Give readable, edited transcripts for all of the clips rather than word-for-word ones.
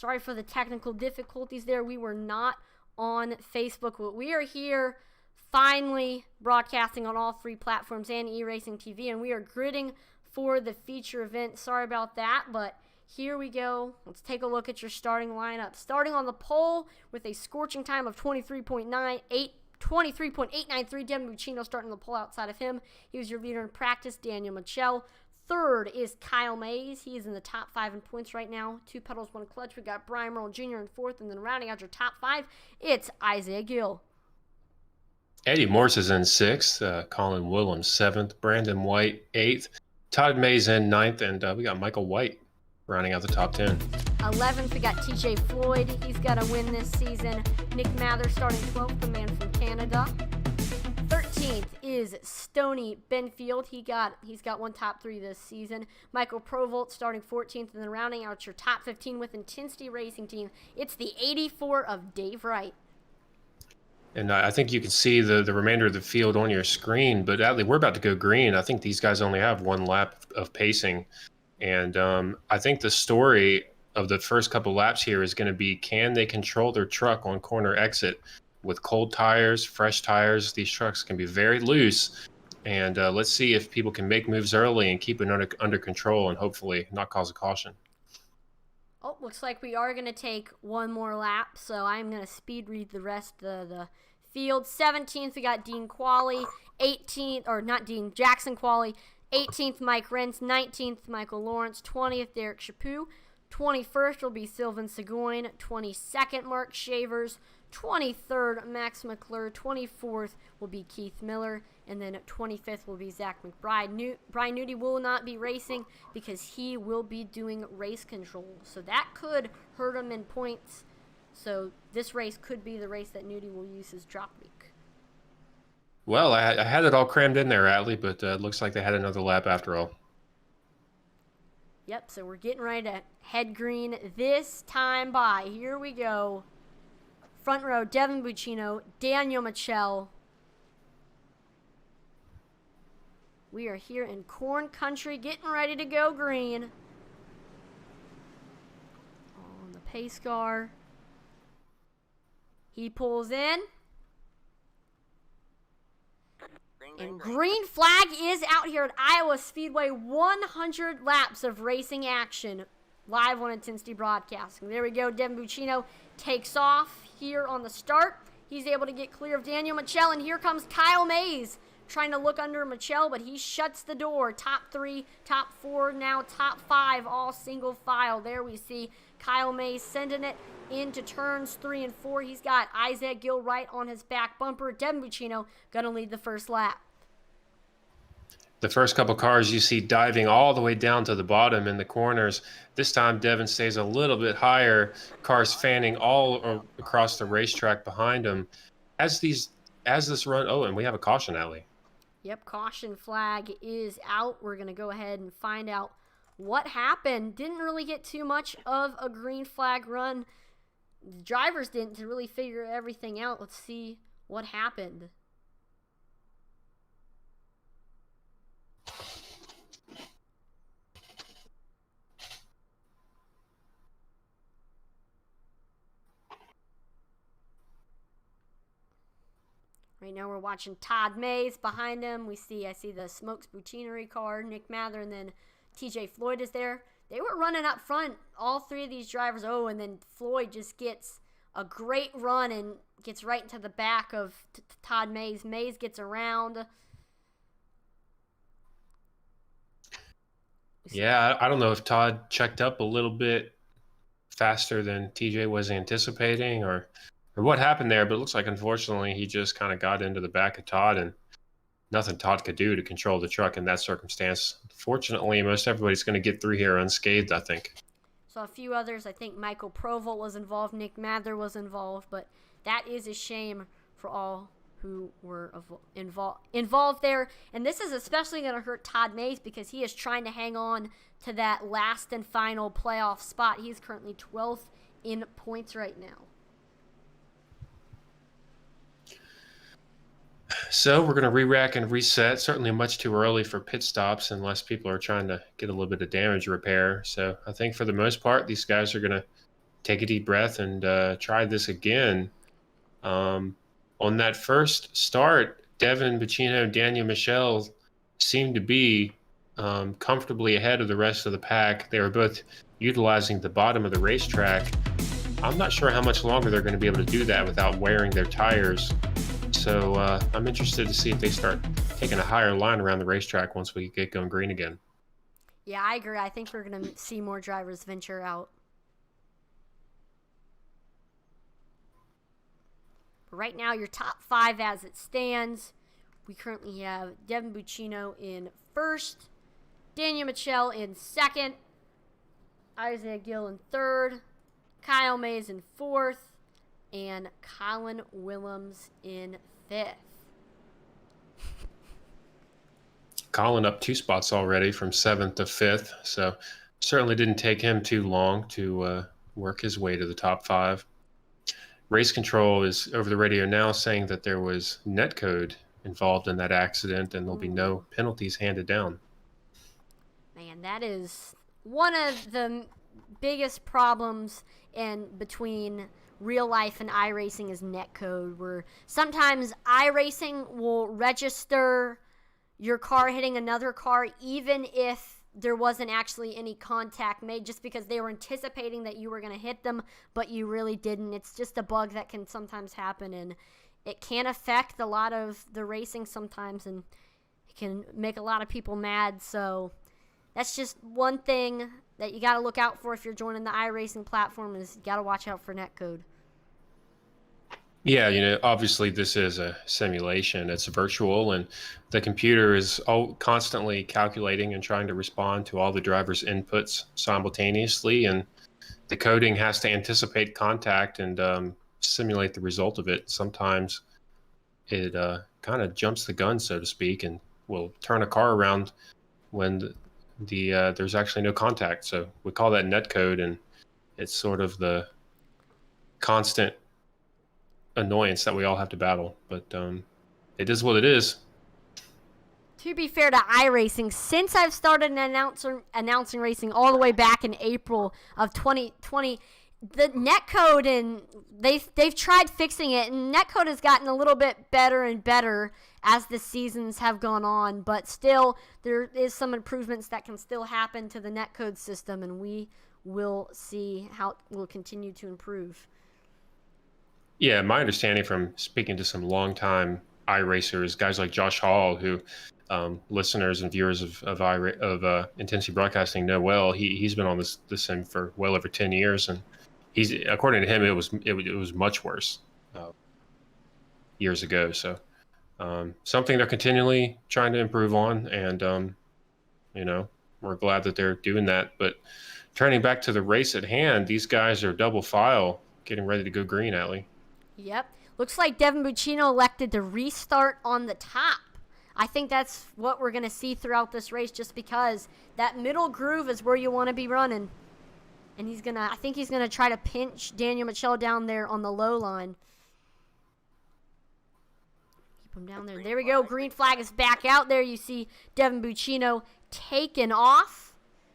Sorry for the technical difficulties there. We were not on Facebook, but we are here finally broadcasting on all 3 platforms and eRacing TV, and we are gridding for the feature event. Sorry about that, but here we go. Let's take a look at your starting lineup. Starting on the pole with a scorching time of 23.893. Devin Buccino starting the pole outside of him. He was your leader in practice, Daniel Michel. Third is Kyle Mays. He is in the top 5 in points right now. 2 pedals, 1 clutch. We got Brian Merle Jr. in 4th, and then rounding out your top 5, it's Isaiah Gill. Eddie Morse is in 6th. Colin Williams 7th. Brandon White 8th. Todd Mays in 9th, and we got Michael White rounding out the top 10. 11th, we got TJ Floyd. He's got a win this season. Nick Mather starting 12th, the man from Canada. 13th is Stoney Benfield. He's got 1 top 3 this season. Michael Provolt starting 14th, and then rounding out your top 15 with Intensity Racing Team, it's the 84 of Dave Wright. And I think you can see the remainder of the field on your screen, but Adley, we're about to go green. I think these guys only have 1 lap of pacing. And I think the story of the first couple laps here is going to be, can they control their truck on corner exit? With cold tires, fresh tires, these trucks can be very loose. And let's see if people can make moves early and keep it under control and hopefully not cause a caution. Oh, looks like we are going to take 1 more lap, so I'm going to speed read the rest of the field. 17th, we got Dean Qualley. 18th, or not Dean, Jackson Qualley. 18th, Mike Rentz. 19th, Michael Lawrence. 20th, Derek Chaput. 21st will be Sylvan Seguin. 22nd, Mark Shavers. 23rd, Max McClure. 24th will be Keith Miller. And then 25th will be Zach McBride. Brian Nudie will not be racing because he will be doing race control. So that could hurt him in points. So this race could be the race that Nudie will use his drop week. Well, I had it all crammed in there, Adley, but it looks like they had another lap after all. Yep, so we're getting ready to head green this time by. Here we go. Front row, Devin Buccino, Daniel Michel. We are here in corn country, getting ready to go green. On the pace car. He pulls in. And green flag is out here at Iowa Speedway. 100 laps of racing action live on Intensity Broadcasting. There we go. Devin Buccino takes off here on the start. He's able to get clear of Daniel Michel, and here comes Kyle Mays trying to look under Michel, but he shuts the door. Top 3, top 4, now top 5, all single file. There we see Kyle Mays sending it into turns 3 and 4. He's got Isaac Gill right on his back bumper. Devin Buccino going to lead the first lap. The first couple cars you see diving all the way down to the bottom in the corners. This time Devin stays a little bit higher. Cars fanning all across the racetrack behind him. As this run, oh, and we have a caution, Allie. Yep, caution flag is out. We're going to go ahead and find out what happened. Didn't really get too much of a green flag run. The drivers didn't to really figure everything out. Let's see what happened. Right now we're watching Todd Mays behind him. I see the Smokes Boutinery car, Nick Mather, and then TJ Floyd is there. They were running up front, all 3 of these drivers. Oh, and then Floyd just gets a great run and gets right into the back of Todd Mays. Mays gets around. Yeah, I don't know if Todd checked up a little bit faster than TJ was anticipating or what happened there, but it looks like, unfortunately, he just kind of got into the back of Todd, and nothing Todd could do to control the truck in that circumstance. Fortunately, most everybody's going to get through here unscathed, I think. So a few others, I think Michael Provolt was involved, Nick Mather was involved, but that is a shame for all who were involved there. And this is especially going to hurt Todd Mays because he is trying to hang on to that last and final playoff spot. He's currently 12th in points right now. So we're going to re-rack and reset. Certainly much too early for pit stops unless people are trying to get a little bit of damage repair. So I think for the most part, these guys are going to take a deep breath and try this again. On that first start, Devin Bacino and Daniel Michel seemed to be comfortably ahead of the rest of the pack. They were both utilizing the bottom of the racetrack. I'm not sure how much longer they're going to be able to do that without wearing their tires. So I'm interested to see if they start taking a higher line around the racetrack once we get going green again. Yeah, I agree. I think we're going to see more drivers venture out. Right now, your top 5 as it stands, we currently have Devin Bacino in first, Daniel Michel in second, Isaiah Gill in third, Kyle Mays in fourth, and Colin Willems in fifth. Colin up 2 spots already from 7th to 5th, so certainly didn't take him too long to work his way to the top 5. Race control is over the radio now saying that there was netcode involved in that accident and there'll be no penalties handed down. Man, that is one of the biggest problems between real life and iRacing is netcode, where sometimes iRacing will register your car hitting another car even if there wasn't actually any contact made, just because they were anticipating that you were going to hit them, but you really didn't. It's just a bug that can sometimes happen, and it can affect a lot of the racing sometimes, and it can make a lot of people mad. So that's just one thing that you got to look out for if you're joining the iRacing platform, is you got to watch out for netcode. Yeah, obviously this is a simulation. It's virtual, and the computer is constantly calculating and trying to respond to all the driver's inputs simultaneously, and the coding has to anticipate contact and simulate the result of it. Sometimes it kind of jumps the gun, so to speak, and will turn a car around when there's actually no contact. So we call that netcode, and it's sort of the constant annoyance that we all have to battle, but it is what it is. To be fair to iRacing, since I've started announcing racing all the way back in April of 2020, the netcode, and they've tried fixing it, and netcode has gotten a little bit better and better as the seasons have gone on, but still there is some improvements that can still happen to the netcode system, and we will see how it will continue to improve. Yeah, my understanding from speaking to some longtime iRacers, guys like Josh Hall, who listeners and viewers of Intensity Broadcasting know well, he's been on this sim for well over 10 years, and according to him, it was much worse years ago. So something they're continually trying to improve on, and we're glad that they're doing that. But turning back to the race at hand, these guys are double file, getting ready to go green, Allie. Yep. Looks like Devin Bacino elected to restart on the top. I think that's what we're going to see throughout this race, just because that middle groove is where you want to be running. And I think he's going to try to pinch Daniel Michel down there on the low line. Keep him down there. There we go. Green flag is back out there. You see Devin Bacino taken off.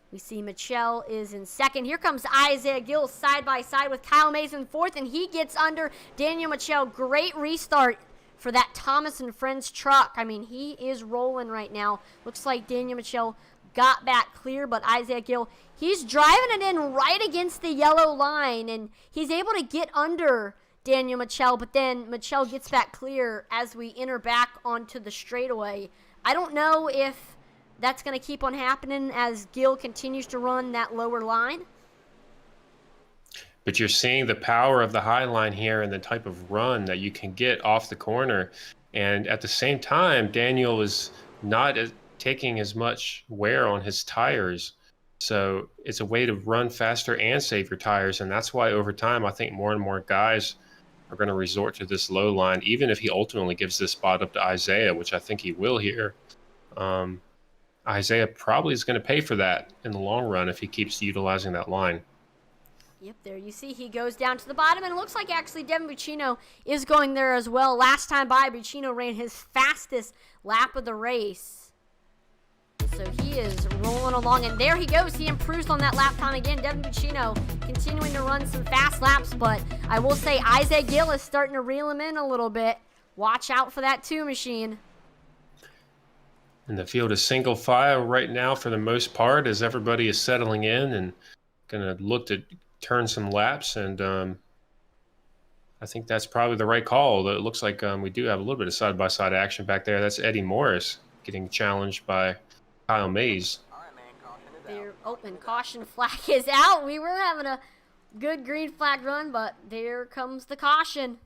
We see Michel is in second. Here comes Isaiah Gill side by side with Kyle Mays in fourth, and he gets under Daniel Michel. Great restart for that Thomas and Friends truck. I mean, he is rolling right now. Looks like Daniel Michel got back clear, but Isaiah Gill, he's driving it in right against the yellow line, and he's able to get under Daniel Michel, but then Michel gets back clear as we enter back onto the straightaway. I don't know if that's going to keep on happening as Gill continues to run that lower line. But you're seeing the power of the high line here and the type of run that you can get off the corner. And at the same time, Daniel is not taking as much wear on his tires. So it's a way to run faster and save your tires. And that's why over time, I think more and more guys are going to resort to this low line, even if he ultimately gives this spot up to Isaiah, which I think he will here. Isaiah probably is going to pay for that in the long run if he keeps utilizing that line. Yep, there you see he goes down to the bottom, and it looks like actually Devin Bacino is going there as well. Last time by, Bacino ran his fastest lap of the race. So he is rolling along, and there he goes. He improves on that lap time again. Devin Buccino continuing to run some fast laps, but I will say Isaac Gill is starting to reel him in a little bit. Watch out for that 2 machine. And the field is single file right now for the most part as everybody is settling in and going to look to turn some laps. And I think that's probably the right call. Although it looks like we do have a little bit of side-by-side action back there. That's Eddie Morris getting challenged by Kyle Mays. Their open caution flag is out. We were having a good green flag run, but there comes the caution.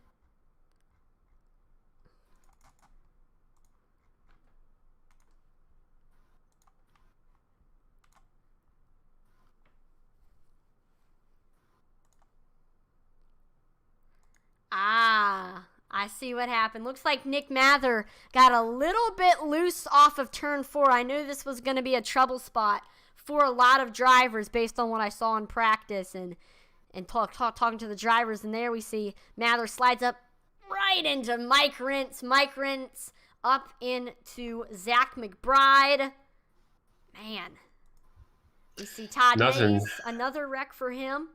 I see what happened. Looks like Nick Mather got a little bit loose off of turn 4. I knew this was going to be a trouble spot for a lot of drivers based on what I saw in practice and talking to the drivers. And there we see Mather slides up right into Mike Rentz. Mike Rentz up into Zach McBride. Man. We see Todd Mays, another wreck for him.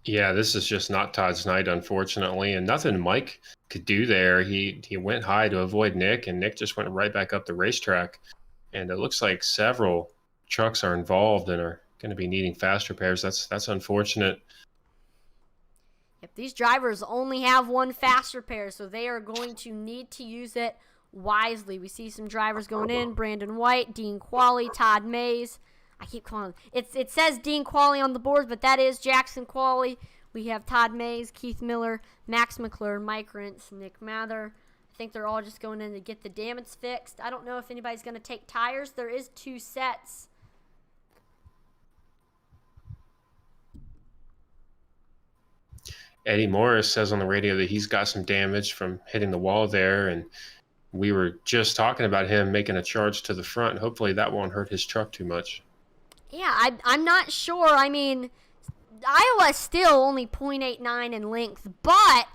Yeah, this is just not Todd's night, unfortunately, and nothing Mike could do there. He went high to avoid Nick, and Nick just went right back up the racetrack. And it looks like several trucks are involved and are going to be needing fast repairs. That's unfortunate. Yep, these drivers only have one fast repair, so they are going to need to use it wisely. We see some drivers going in: Brandon White, Dean Qualley, Todd Mays. I keep calling him. It says Dean Qualley on the board, but that is Jackson Qualley. We have Todd Mays, Keith Miller, Max McClure, Mike Rentz, Nick Mather. I think they're all just going in to get the damage fixed. I don't know if anybody's going to take tires. There is 2 sets. Eddie Morris says on the radio that he's got some damage from hitting the wall there, and we were just talking about him making a charge to the front. Hopefully that won't hurt his truck too much. Yeah, I'm not sure. I mean, Iowa's still only 0.89 in length, but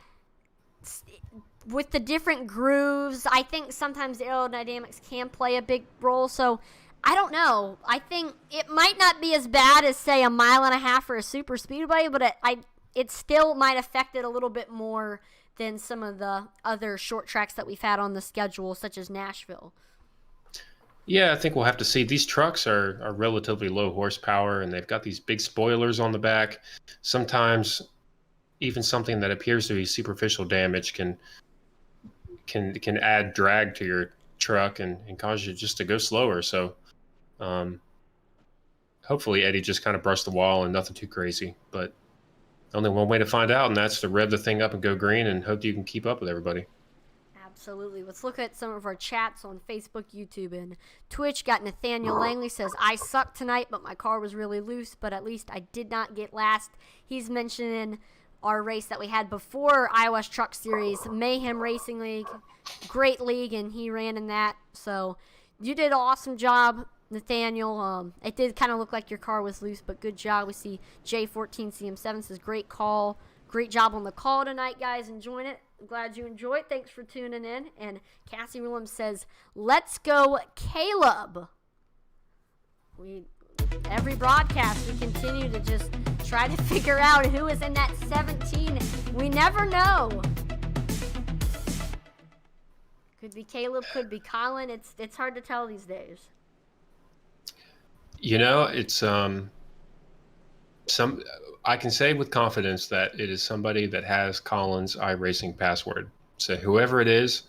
with the different grooves, I think sometimes aerodynamics can play a big role. So I don't know. I think it might not be as bad as, say, a mile and a half for a super speedway, but it still might affect it a little bit more than some of the other short tracks that we've had on the schedule, such as Nashville. Yeah, I think we'll have to see. These trucks are relatively low horsepower, and they've got these big spoilers on the back. Sometimes even something that appears to be superficial damage can add drag to your truck and cause you just to go slower. So hopefully Eddie just kind of brushed the wall and nothing too crazy. But only one way to find out, and that's to rev the thing up and go green and hope you can keep up with everybody. Absolutely. Let's look at some of our chats on Facebook, YouTube, and Twitch. Got Nathaniel Langley says, I sucked tonight, but my car was really loose, but at least I did not get last. He's mentioning our race that we had before Iowa's Truck Series, Mayhem Racing League. Great league, and he ran in that. So you did an awesome job, Nathaniel. It did kind of look like your car was loose, but good job. We see J14CM7 says, great call. Great job on the call tonight, guys. Enjoying it. Glad you enjoyed. Thanks for tuning in. And Cassie Williams says, let's go, Caleb. Every broadcast, we continue to just try to figure out who is in that 17. We never know. Could be Caleb, could be Colin. It's hard to tell these days. You know, it's I can say with confidence that it is somebody that has Colin's iRacing password. So whoever it is,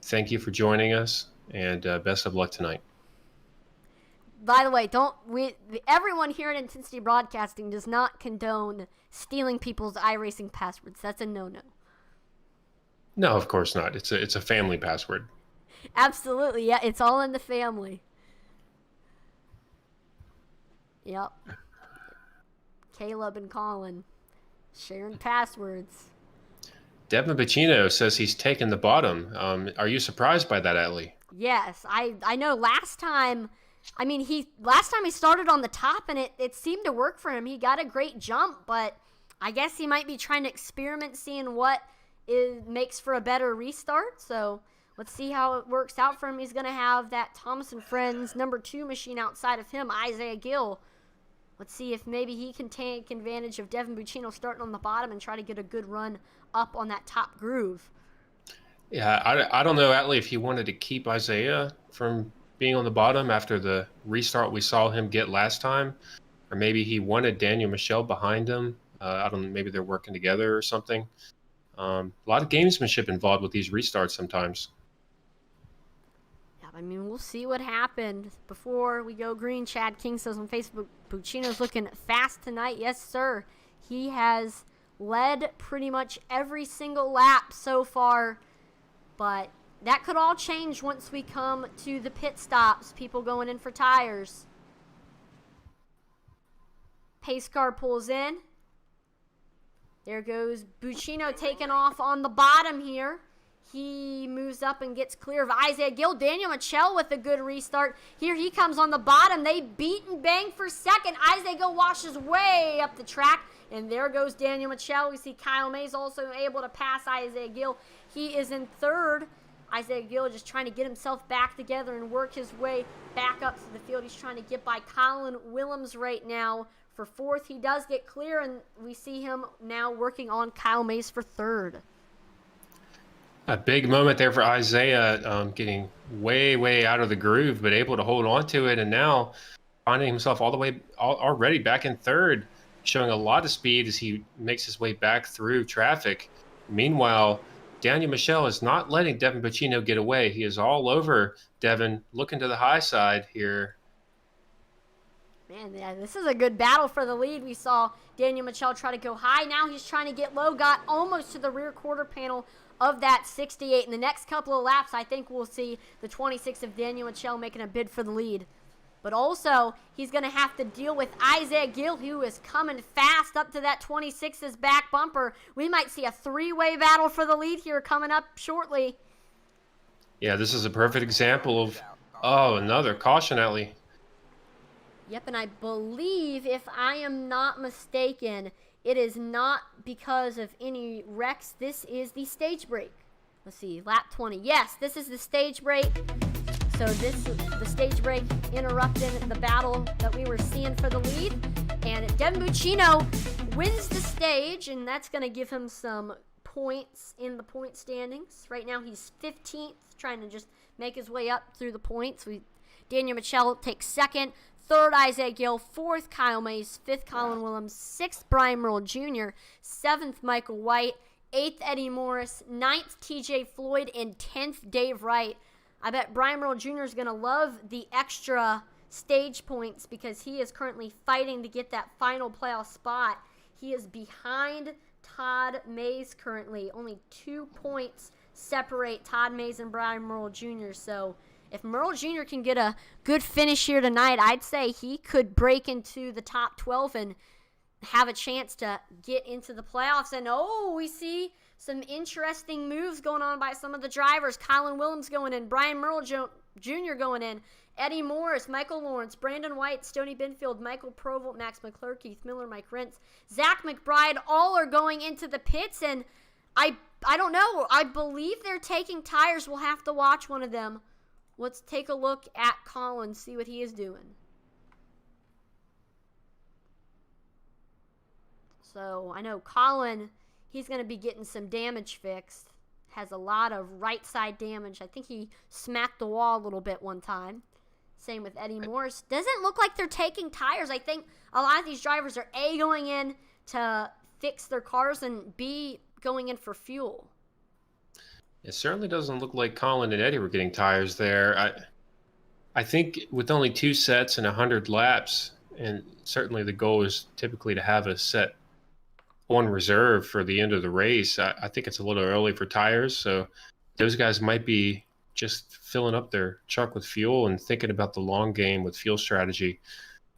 thank you for joining us, and best of luck tonight. By the way, everyone here at Intensity Broadcasting does not condone stealing people's iRacing passwords. That's a no-no. No, of course not. It's a family password. Absolutely, yeah. It's all in the family. Yep. Caleb and Colin sharing passwords. Devin Buccino says he's taken the bottom. Are you surprised by that, Atlee? Yes, I know. Last time he started on the top, and it seemed to work for him. He got a great jump, but I guess he might be trying to experiment, seeing what makes for a better restart. So Let's see how it works out for him. He's going to have that Thomas & Friends number 2 machine outside of him, Isaiah Gill. Let's see if maybe he can take advantage of Devin Buccino starting on the bottom and try to get a good run up on that top groove. Yeah, I don't know, Atlee, if he wanted to keep Isaiah from being on the bottom after the restart we saw him get last time, or maybe he wanted Daniel Michel behind him. I don't know, maybe they're working together or something. A lot of gamesmanship involved with these restarts sometimes. Yeah, I mean, we'll see what happened before we go green. Chad King says on Facebook, Buccino's looking fast tonight. Yes, sir. He has led pretty much every single lap so far, but that could all change once we come to the pit stops. People going in for tires. Pace car pulls in. There goes Buccino taking off on the bottom here. He moves up and gets clear of Isaiah Gill. Daniel Michel with a good restart. Here he comes on the bottom. They beat and bang for second. Isaiah Gill washes way up the track. And there goes Daniel Michel. We see Kyle Mays also able to pass Isaiah Gill. He is in third. Isaiah Gill just trying to get himself back together and work his way back up to the field. He's trying to get by Colin Willems right now for fourth. He does get clear, and we see him now working on Kyle Mays for third. A big moment there for Isaiah, getting way out of the groove, but able to hold on to it, and now finding himself all the way already back in third, showing a lot of speed as he makes his way back through traffic. Meanwhile, Daniel Michel is not letting Devin Buccino get away. He is all over Devin, looking to the high side here. Man, yeah, this is a good battle for the lead. We saw Daniel Michel try to go high. Now he's trying to get low, got almost to the rear quarter panel of that 68. In the next couple of laps, I think we'll see the 26 of Daniel Michel making a bid for the lead. But also, he's going to have to deal with Isaiah Gill, who is coming fast up to that 26's back bumper. We might see a three-way battle for the lead here coming up shortly. Yeah, this is a perfect example of, another caution, Atlee. Yep, and I believe, if I am not mistaken, it is not because of any wrecks. This is the stage break. Let's see, lap 20. Yes, this is the stage break. So the stage break interrupted the battle that we were seeing for the lead. And Devin Buccino wins the stage, and that's going to give him some points in the point standings. Right now he's 15th, trying to just make his way up through the points. Daniel Michel takes second. Third, Isaiah Gill. Fourth, Kyle Mays. Fifth, Colin Willems. Sixth, Brian Merle Jr. Seventh, Michael White. Eighth, Eddie Morris. Ninth, TJ Floyd. And 10th, Dave Wright. I bet Brian Merle Jr. is going to love the extra stage points because he is currently fighting to get that final playoff spot. He is behind Todd Mays currently. Only 2 points separate Todd Mays and Brian Merle Jr. So if Merle Jr. can get a good finish here tonight, I'd say he could break into the top 12 and have a chance to get into the playoffs. And we see some interesting moves going on by some of the drivers. Colin Willems going in, Brian Merle Jr. going in, Eddie Morris, Michael Lawrence, Brandon White, Stoney Binfield, Michael Provolt, Max McClure, Keith Miller, Mike Rentz, Zach McBride, all are going into the pits. And I don't know. I believe they're taking tires. We'll have to watch one of them. Let's take a look at Colin, see what he is doing. So I know Colin, he's going to be getting some damage fixed. Has a lot of right side damage. I think he smacked the wall a little bit one time. Same with Eddie Morris. Doesn't look like they're taking tires. I think a lot of these drivers are A, going in to fix their cars, and B, going in for fuel. It certainly doesn't look like Colin and Eddie were getting tires there. I think with only 2 sets and 100 laps, and certainly the goal is typically to have a set on reserve for the end of the race, I think it's a little early for tires. So those guys might be just filling up their truck with fuel and thinking about the long game with fuel strategy.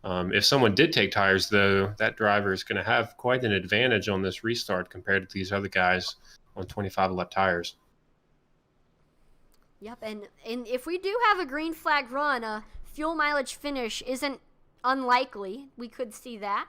If someone did take tires, though, that driver is going to have quite an advantage on this restart compared to these other guys on 25-lap tires. Yep, and if we do have a green flag run, a fuel mileage finish isn't unlikely. We could see that.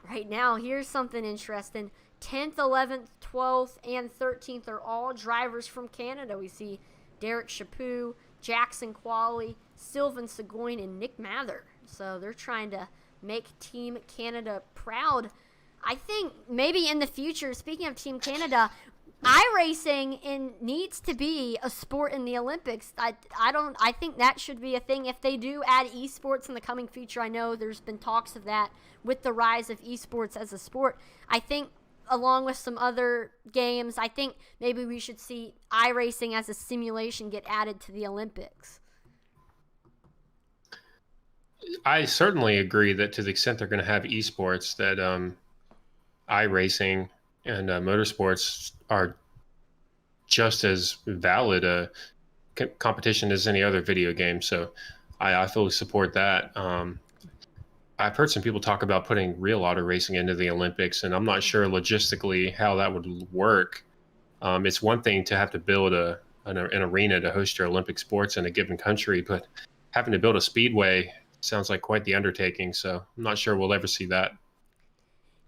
Right now, here's something interesting. 10th, 11th, 12th, and 13th are all drivers from Canada. We see Derek Chaput, Jackson Qualley, Sylvain Seguin, and Nick Mather. So they're trying to make Team Canada proud. I think maybe in the future, speaking of Team Canada, iRacing needs to be a sport in the Olympics. I think that should be a thing. If they do add esports in the coming future, I know there's been talks of that with the rise of esports as a sport. I think along with some other games, I think maybe we should see iRacing as a simulation get added to the Olympics. I certainly agree that to the extent they're going to have esports, that iRacing and motorsports are just as valid a competition as any other video game. So I fully support that. I've heard some people talk about putting real auto racing into the Olympics, and I'm not sure logistically how that would work. It's one thing to have to build an arena to host your Olympic sports in a given country, but having to build a speedway sounds like quite the undertaking. So I'm not sure we'll ever see that.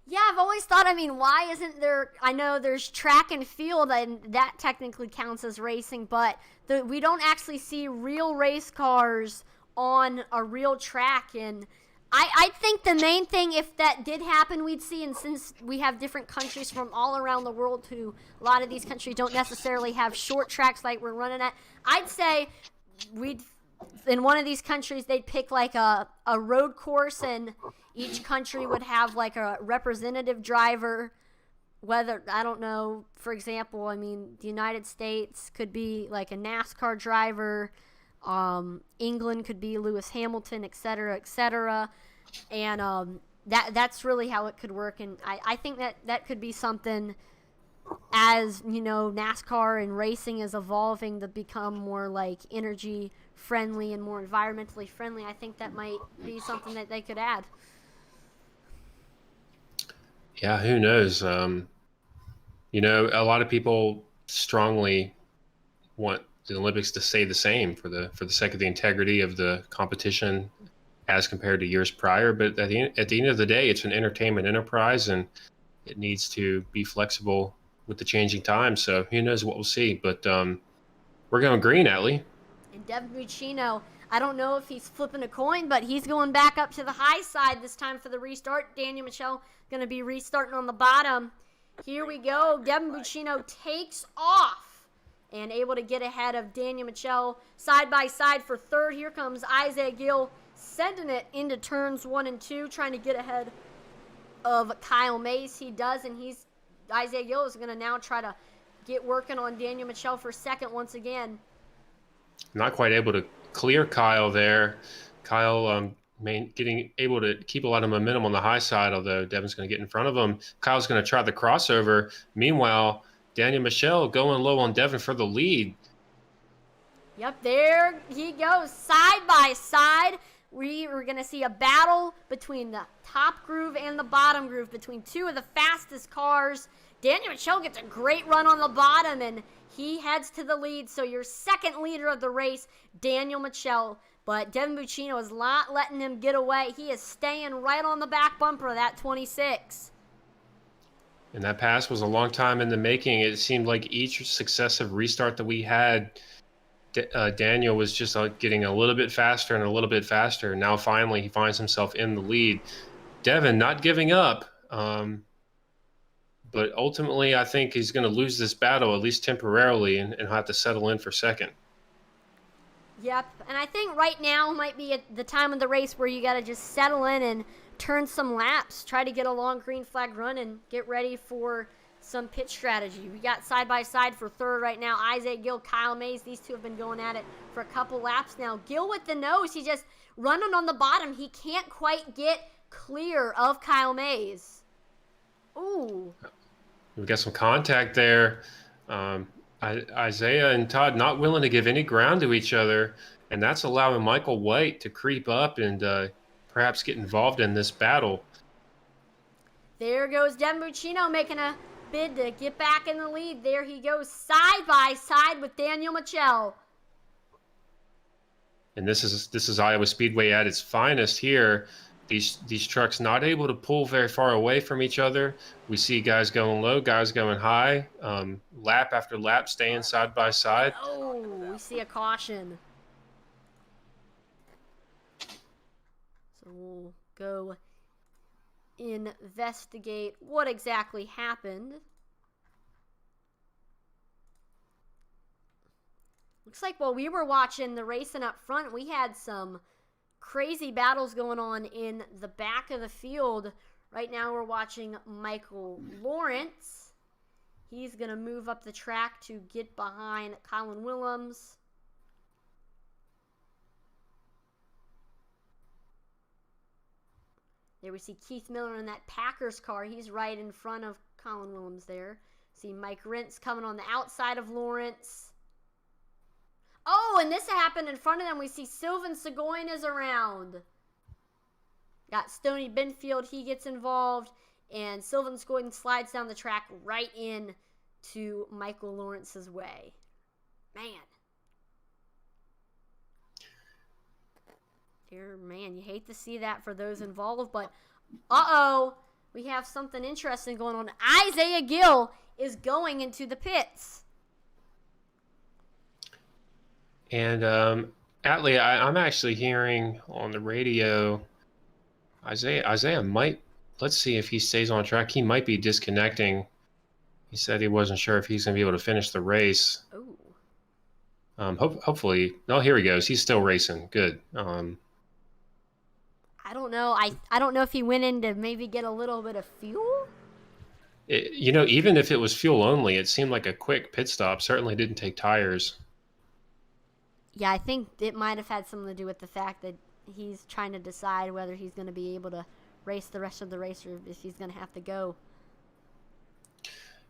Yeah, I've always thought, why isn't there, I know there's track and field, and that technically counts as racing, but we don't actually see real race cars on a real track. And I think the main thing, if that did happen, we'd see, and since we have different countries from all around the world who, a lot of these countries don't necessarily have short tracks like we're running at, I'd say in one of these countries, they'd pick like a road course, and each country would have like a representative driver. Whether, I don't know, for example, the United States could be like a NASCAR driver. England could be Lewis Hamilton, et cetera, and that's really how it could work. And I think that could be something, as NASCAR and racing is evolving to become more like energy friendly and more environmentally friendly. I think that might be something that they could add. Yeah, who knows? A lot of people strongly want the Olympics to stay the same for the sake of the integrity of the competition as compared to years prior. But at the end of the day, it's an entertainment enterprise, and it needs to be flexible with the changing times. So who knows what we'll see. But we're going green, Atlee. And Devin Buccino, I don't know if he's flipping a coin, but he's going back up to the high side this time for the restart. Daniel Michel going to be restarting on the bottom. Here we go. Devin Buccino takes off and able to get ahead of Daniel Michel side by side for third. Here comes Isaiah Gill sending it into turns 1 and 2, trying to get ahead of Kyle Mays. He does, and Isaiah Gill is going to now try to get working on Daniel Michel for second once again. Not quite able to clear Kyle there. Kyle getting able to keep a lot of momentum on the high side, although Devin's going to get in front of him. Kyle's going to try the crossover. Meanwhile, Daniel Michel going low on Devin for the lead. Yep, there he goes, side by side. We are going to see a battle between the top groove and the bottom groove, between two of the fastest cars. Daniel Michel gets a great run on the bottom, and he heads to the lead. So your second leader of the race, Daniel Michel. But Devin Buccino is not letting him get away. He is staying right on the back bumper of that 26. And that pass was a long time in the making. It seemed like each successive restart that we had, Daniel was just getting a little bit faster and a little bit faster. Now finally he finds himself in the lead. Devin not giving up. But ultimately, I think he's going to lose this battle, at least temporarily, and have to settle in for second. Yep, and I think right now might be at the time of the race where you got to just settle in and turn some laps, try to get a long green flag run, and get ready for some pit strategy. We got side by side for third right now. Isaiah Gill, Kyle Mays, these two have been going at it for a couple laps now. Gill with the nose, he's just running on the bottom. He can't quite get clear of Kyle Mays. Ooh. We've got some contact there. Isaiah and Todd not willing to give any ground to each other, and that's allowing Michael White to creep up and perhaps get involved in this battle. There goes Devin Buccino making a bid to get back in the lead. There he goes side by side with Daniel Michel. And this is Iowa Speedway at its finest here. These trucks not able to pull very far away from each other. We see guys going low, guys going high, lap after lap, staying side by side. Oh, we see a caution. So we'll go investigate what exactly happened. Looks like while we were watching the racing up front, we had some crazy battles going on in the back of the field. Right now we're watching Michael Lawrence. He's going to move up the track to get behind Colin Willems. There we see Keith Miller in that Packers car. He's right in front of Colin Willems there. See Mike Rentz coming on the outside of Lawrence. Oh, and this happened in front of them. We see Sylvan Seguin is around. Got Stoney Benfield. He gets involved. And Sylvan Seguin slides down the track right in to Michael Lawrence's way. Man. Dear man, you hate to see that for those involved. But, uh-oh, we have something interesting going on. Isaiah Gill is going into the pits. And Atlee, I'm actually hearing on the radio, Isaiah might, let's see if he stays on track. He might be disconnecting. He said he wasn't sure if he's going to be able to finish the race. Oh. Hopefully, no, here he goes. He's still racing. Good. I don't know. I don't know if he went in to maybe get a little bit of fuel. Even if it was fuel only, it seemed like a quick pit stop. Certainly didn't take tires. Yeah, I think it might have had something to do with the fact that he's trying to decide whether he's going to be able to race the rest of the race or if he's going to have to go.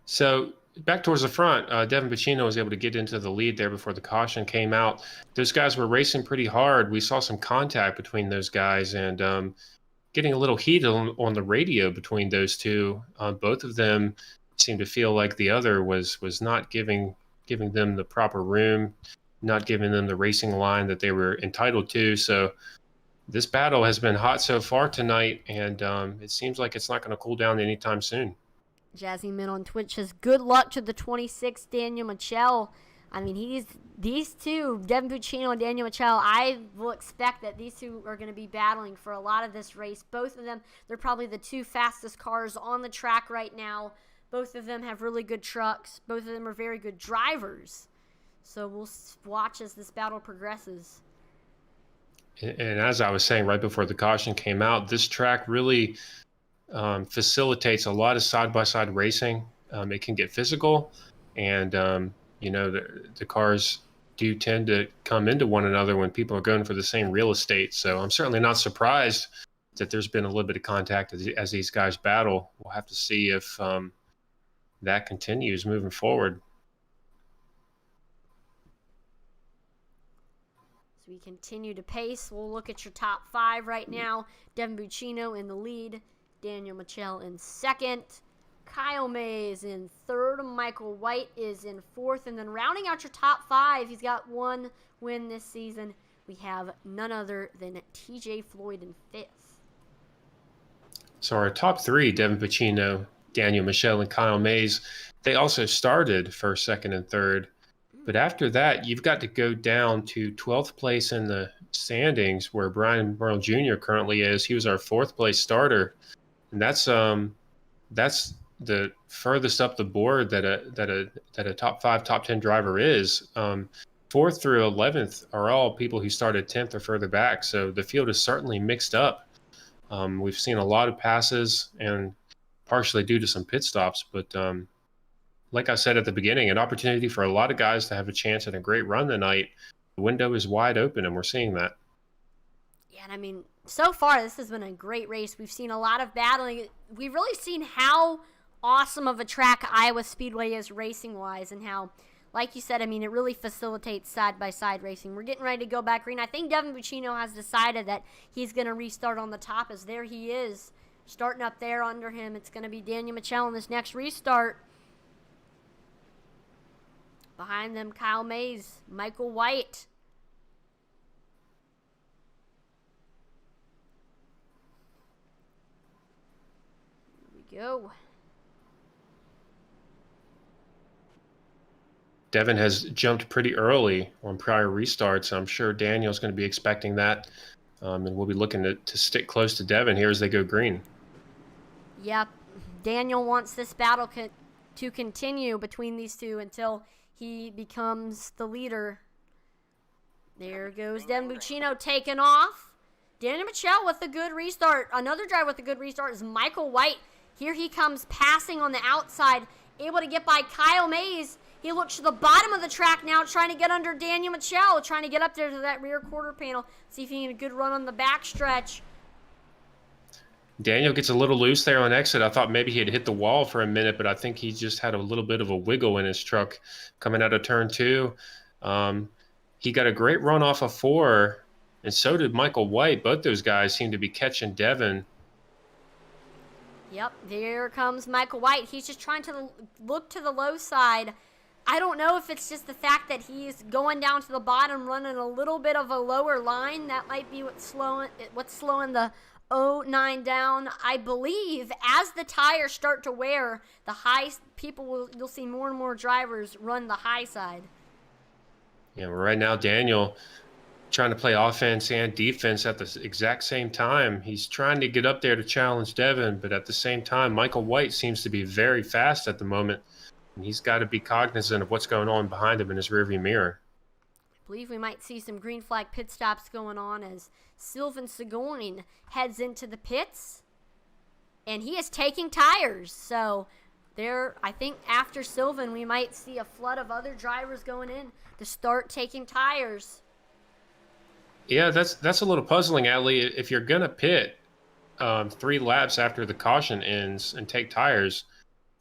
So back towards the front, Devin Pacino was able to get into the lead there before the caution came out. Those guys were racing pretty hard. We saw some contact between those guys and getting a little heat on the radio between those two. Both of them seemed to feel like the other was not giving them the proper room, not giving them the racing line that they were entitled to. So this battle has been hot so far tonight, and it seems like it's not going to cool down anytime soon. Jazzy Min on Twitch says, good luck to the 26, Daniel Michel. I mean, these two, Devin Puccino and Daniel Michel, I will expect that these two are going to be battling for a lot of this race. Both of them, they're probably the two fastest cars on the track right now. Both of them have really good trucks. Both of them are very good drivers. So we'll watch as this battle progresses. And as I was saying right before the caution came out, this track really facilitates a lot of side-by-side racing. It can get physical, and the cars do tend to come into one another when people are going for the same real estate. So I'm certainly not surprised that there's been a little bit of contact as these guys battle. We'll have to see if that continues moving forward. So we continue to pace. We'll look at your top five right now. Devin Puccino in the lead. Daniel Michel in second. Kyle Mays in third. Michael White is in fourth. And then rounding out your top five, he's got one win this season. We have none other than TJ Floyd in fifth. So our top three, Devin Pacino, Daniel Michel, and Kyle Mays, they also started first, second, and third. But after that, you've got to go down to 12th place in the standings where Brian Merle Jr. currently is. He was our fourth place starter. And that's the furthest up the board that a top 5, top 10 driver is. 4th through 11th are all people who started 10th or further back. So the field is certainly mixed up. We've seen a lot of passes, and partially due to some pit stops. But like I said at the beginning, an opportunity for a lot of guys to have a chance at a great run tonight. The window is wide open, and we're seeing that. Yeah, and I mean, so far this has been a great race. We've seen a lot of battling. We've really seen how awesome of a track Iowa Speedway is racing-wise, and how, like you said, I mean, it really facilitates side-by-side racing. We're getting ready to go back green. I think Devin Puccino has decided that he's going to restart on the top, as there he is, starting up there under him. It's going to be Daniel Michel in this next restart. Behind them, Kyle Mays, Michael White. go. Devin has jumped pretty early on prior restarts. I'm sure Daniel's going to be expecting that. And we'll be looking to stick close to Devin here as they go green. Yep. Daniel wants this battle to continue between these two until he becomes the leader. There goes Devin Buccino taking off. Daniel Michelle with a good restart. Another driver with a good restart is Michael White. Here he comes passing on the outside, able to get by Kyle Mays. He looks to the bottom of the track now, trying to get under Daniel Michelle, trying to get up there to that rear quarter panel. See if he can get a good run on the backstretch. Daniel gets a little loose there on exit. I thought maybe he had hit the wall for a minute, but I think he just had a little bit of a wiggle in his truck coming out of turn 2. He got a great run off of 4, and so did Michael White. Both those guys seem to be catching Devin. Yep, there comes Michael White. He's just trying to look to the low side. I don't know if it's just the fact that he's going down to the bottom, running a little bit of a lower line. That might be what's slowing the 09 down. I believe as the tires start to wear, you'll see more and more drivers run the high side. Yeah, right now Daniel trying to play offense and defense at the exact same time. He's trying to get up there to challenge Devin, but at the same time, Michael White seems to be very fast at the moment, and he's got to be cognizant of what's going on behind him in his rearview mirror. I believe we might see some green flag pit stops going on as Sylvain Seguin heads into the pits, and he is taking tires. So I think after Sylvain, we might see a flood of other drivers going in to start taking tires. Yeah, that's a little puzzling, Adley. If you're going to pit 3 laps after the caution ends and take tires,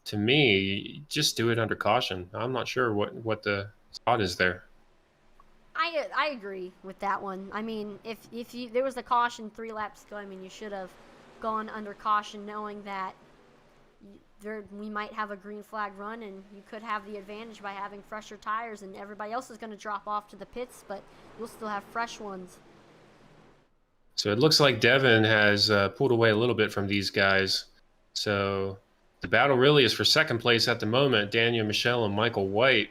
to me, just do it under caution. I'm not sure what the thought is there. I agree with that one. I mean, if there was a caution 3 laps ago, I mean, you should have gone under caution knowing that we might have a green flag run and you could have the advantage by having fresher tires, and everybody else is going to drop off to the pits, but you'll still have fresh ones. So it looks like Devin has pulled away a little bit from these guys. So the battle really is for second place at the moment. Daniel Michelle and Michael White.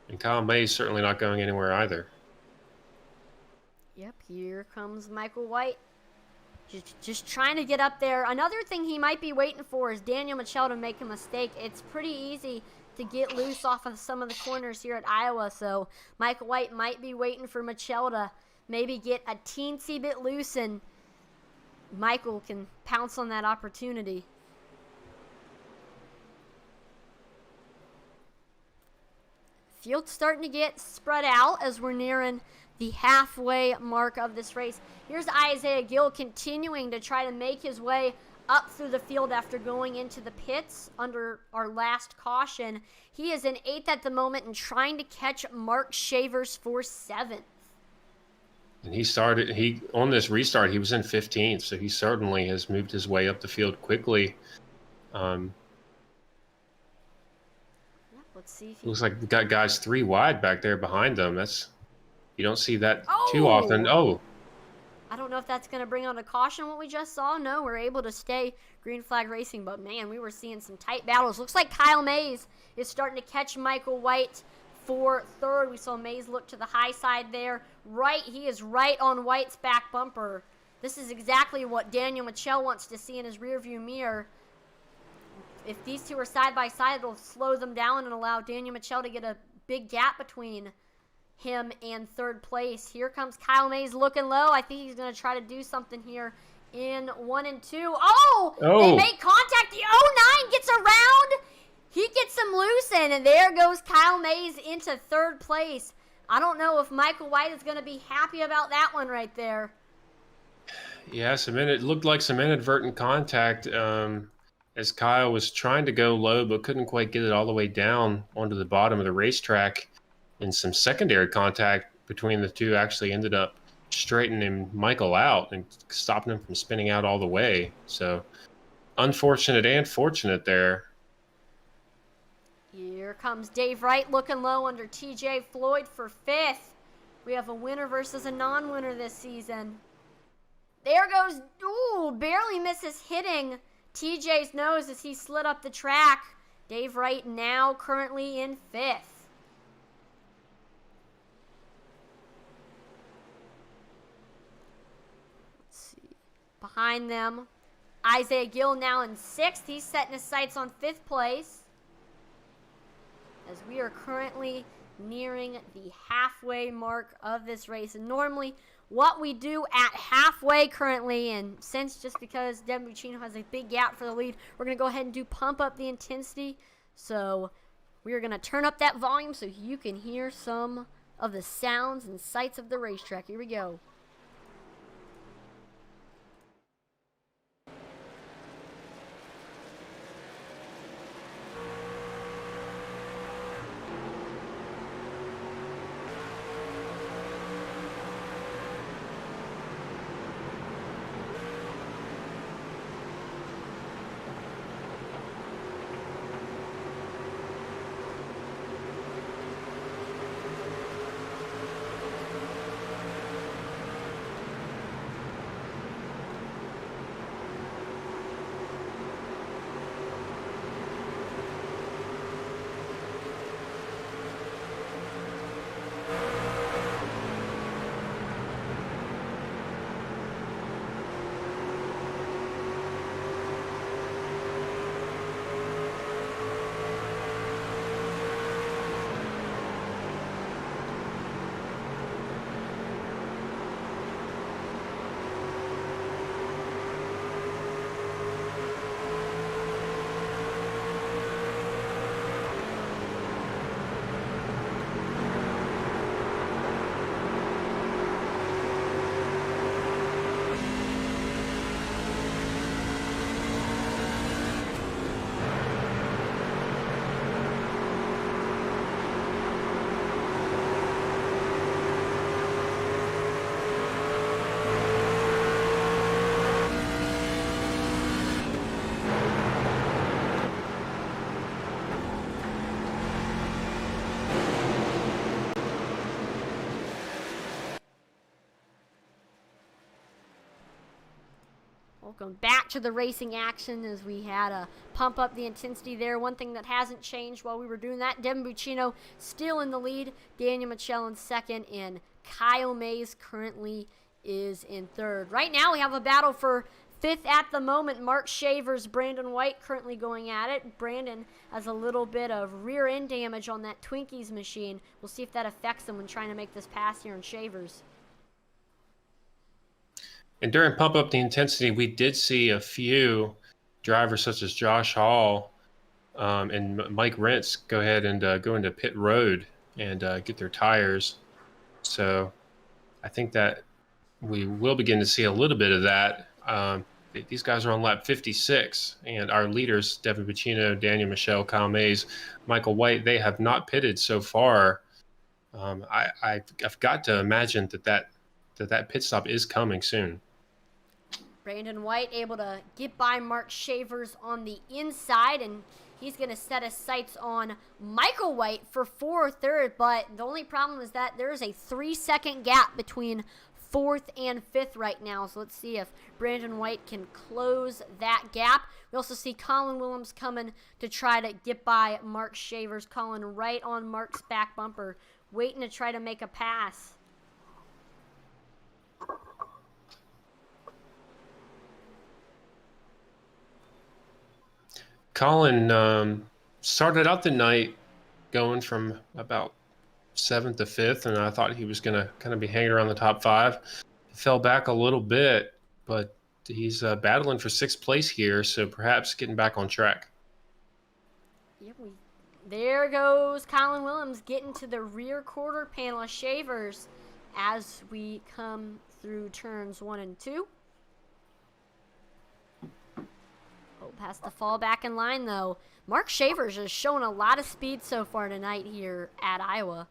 And Kyle Mays certainly not going anywhere either. Yep, here comes Michael White. Just trying to get up there. Another thing he might be waiting for is Daniel Michelle to make a mistake. It's pretty easy to get loose off of some of the corners here at Iowa, so Michael White might be waiting for Michelle to maybe get a teensy bit loose, and Michael can pounce on that opportunity. Field's starting to get spread out as we're nearing the halfway mark of this race. Here's Isaiah Gill continuing to try to make his way up through the field after going into the pits under our last caution. He is in 8th at the moment and trying to catch Mark Shavers for 7th. And on this restart, he was in 15th, so he certainly has moved his way up the field quickly. Let's see. Looks like we got guys 3 wide back there behind them. You don't see that too often. I don't know if that's going to bring on a caution what we just saw. No, we're able to stay green flag racing, but man, we were seeing some tight battles. Looks like Kyle Mays is starting to catch Michael White for 3rd. We saw Mays look to the high side there. He is right on White's back bumper. This is exactly what Daniel Michelle wants to see in his rearview mirror. If these two are side by side, it'll slow them down and allow Daniel Michelle to get a big gap between him and 3rd place. Here comes Kyle Mays looking low. I think he's going to try to do something here in 1 and 2. They make contact. The 09 gets around. He gets him loose, and there goes Kyle Mays into 3rd place. I don't know if Michael White is going to be happy about that one right there. Yeah, it looked like some inadvertent contact as Kyle was trying to go low but couldn't quite get it all the way down onto the bottom of the racetrack. And some secondary contact between the two actually ended up straightening Michael out and stopping him from spinning out all the way. So unfortunate and fortunate there. Here comes Dave Wright looking low under TJ Floyd for 5th. We have a winner versus a non-winner this season. There goes, barely misses hitting TJ's nose as he slid up the track. Dave Wright now currently in 5th. Let's see. Behind them, Isaiah Gill now in 6th. He's setting his sights on 5th place. As we are currently nearing the halfway mark of this race. And normally what we do at halfway currently, and since just because Devin Buccino has a big gap for the lead, we're going to go ahead and do pump up the intensity. So we are going to turn up that volume so you can hear some of the sounds and sights of the racetrack. Here we go. Welcome back to the racing action as we had to pump up the intensity there. One thing that hasn't changed while we were doing that, Devin Buccino still in the lead, Daniel Michel in 2nd, and Kyle Mays currently is in 3rd. Right now we have a battle for 5th at the moment. Mark Shavers, Brandon White currently going at it. Brandon has a little bit of rear end damage on that Twinkies machine. We'll see if that affects him when trying to make this pass here on Shavers. And during Pump Up the Intensity, we did see a few drivers such as Josh Hall and Mike Rentz go ahead and go into pit road and get their tires. So I think that we will begin to see a little bit of that. These guys are on lap 56, and our leaders, Devin Buccino, Daniel Michel, Kyle Mays, Michael White, they have not pitted so far. I've got to imagine that pit stop is coming soon. Brandon White able to get by Mark Shavers on the inside, and he's going to set his sights on Michael White for 4th, but the only problem is that there's a 3-second gap between 4th and 5th right now. So let's see if Brandon White can close that gap. We also see Colin Willems coming to try to get by Mark Shavers. Colin right on Mark's back bumper, waiting to try to make a pass. Colin started out the night going from about 7th to 5th, and I thought he was going to kind of be hanging around the top 5. He fell back a little bit, but he's battling for 6th place here, so perhaps getting back on track. Yep, there goes Colin Willems getting to the rear quarter panel of Shavers as we come through turns 1 and 2. Past the fall back in line, though. Mark Shavers has shown a lot of speed so far tonight here at Iowa.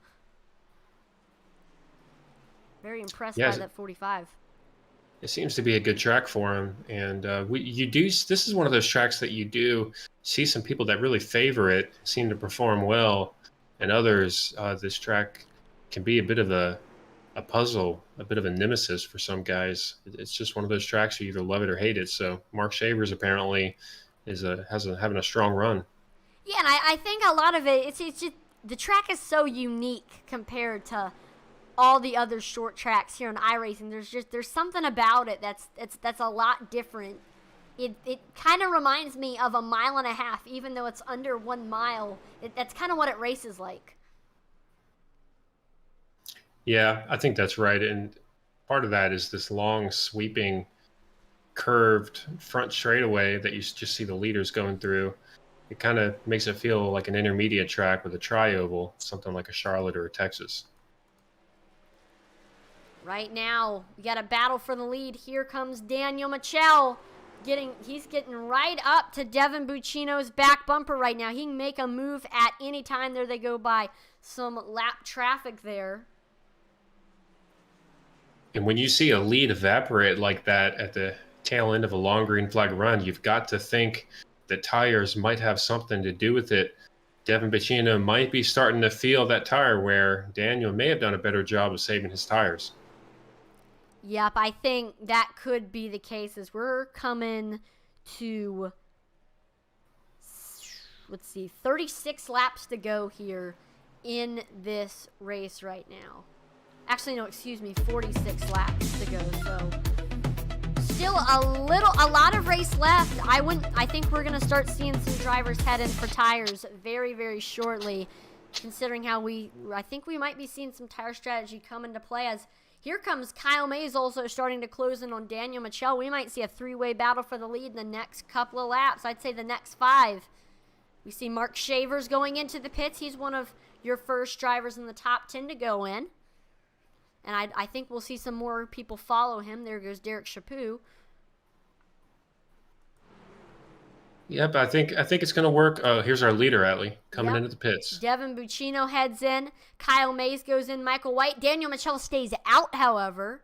Very impressed by that 45. It seems to be a good track for him, and this is one of those tracks that you do see some people that really favor it, seem to perform well, and others, this track can be a bit of a a puzzle, a bit of a nemesis for some guys. It's just one of those tracks you either love it or hate it. So Mark Shavers apparently having a strong run. Yeah, and I think a lot of it's just the track is so unique compared to all the other short tracks here in iRacing. There's something about it that's a lot different. It kind of reminds me of a mile and a half, even though it's under 1 mile. That's kind of what it races like. Yeah, I think that's right. And part of that is this long, sweeping, curved front straightaway that you just see the leaders going through. It kind of makes it feel like an intermediate track with a tri-oval, something like a Charlotte or a Texas. Right now, we got a battle for the lead. Here comes Daniel Michel. He's getting right up to Devin Buccino's back bumper right now. He can make a move at any time. There they go by some lap traffic there. And when you see a lead evaporate like that at the tail end of a long green flag run, you've got to think that tires might have something to do with it. Devin Buccino might be starting to feel that tire wear. Daniel may have done a better job of saving his tires. Yep, I think that could be the case as we're coming to, let's see, 36 laps to go here in this race right now. Actually, no, excuse me, 46 laps to go. So still a lot of race left. I think we're gonna start seeing some drivers head in for tires very, very shortly, considering how I think we might be seeing some tire strategy come into play as here comes Kyle Mays also starting to close in on Daniel Michel. We might see a three-way battle for the lead in the next couple of laps. I'd say the next 5. We see Mark Shavers going into the pits. He's one of your first drivers in the top 10 to go in. And I think we'll see some more people follow him. There goes Derek Chaput. Yep, I think it's going to work. Here's our leader, Atlee, coming into the pits. Devin Buccino heads in. Kyle Mays goes in. Michael White. Daniel Michel stays out, however.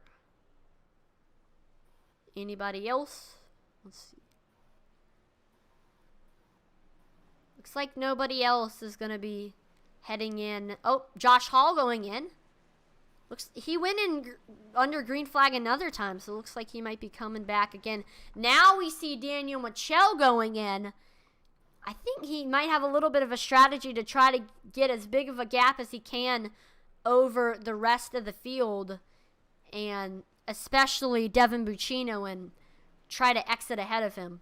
Anybody else? Let's see. Looks like nobody else is going to be heading in. Oh, Josh Hall going in. He went in under green flag another time, so it looks like he might be coming back again. Now we see Daniel Michel going in. I think he might have a little bit of a strategy to try to get as big of a gap as he can over the rest of the field, and especially Devin Buccino, and try to exit ahead of him.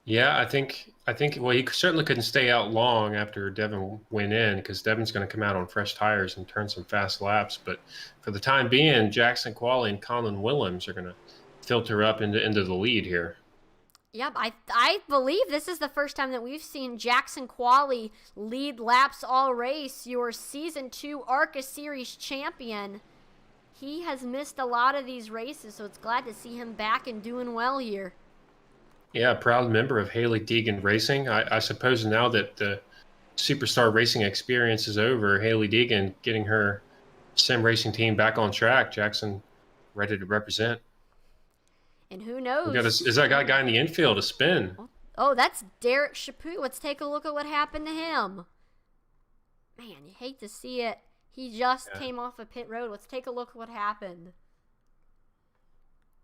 Yeah, I think well, he certainly couldn't stay out long after Devin went in because Devin's going to come out on fresh tires and turn some fast laps. But for the time being, Jackson Qualley and Colin Willems are going to filter up into the lead here. Yep, I believe this is the first time that we've seen Jackson Qualley lead laps all race, your Season 2 ARCA Series champion. He has missed a lot of these races, so it's glad to see him back and doing well here. Yeah, proud member of Haley Deegan Racing. I suppose now that the Superstar Racing experience is over, Haley Deegan getting her sim racing team back on track. Jackson ready to represent. And who knows? Is that guy in the infield, a spin? Oh, that's Derek Chaput. Let's take a look at what happened to him. Man, you hate to see it. He just came off of pit road. Let's take a look at what happened.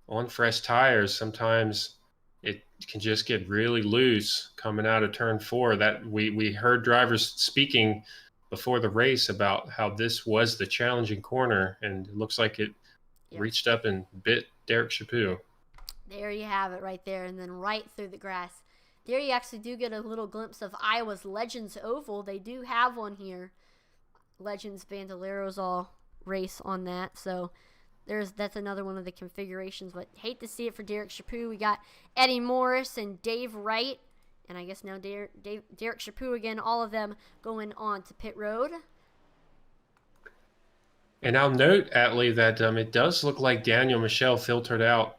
On fresh tires, sometimes it can just get really loose coming out of turn 4. That we heard drivers speaking before the race about how this was the challenging corner, and it looks like it reached up and bit Derek Chaput. There you have it right there, and then right through the grass. There you actually do get a little glimpse of Iowa's Legends Oval. They do have one here. Legends Bandoleros all race on that, so that's another one of the configurations, but hate to see it for Derek Chaput. We got Eddie Morris and Dave Wright, and I guess now Derek Chaput again, all of them going on to pit road. And I'll note, Atlee, that it does look like Daniel Michel filtered out.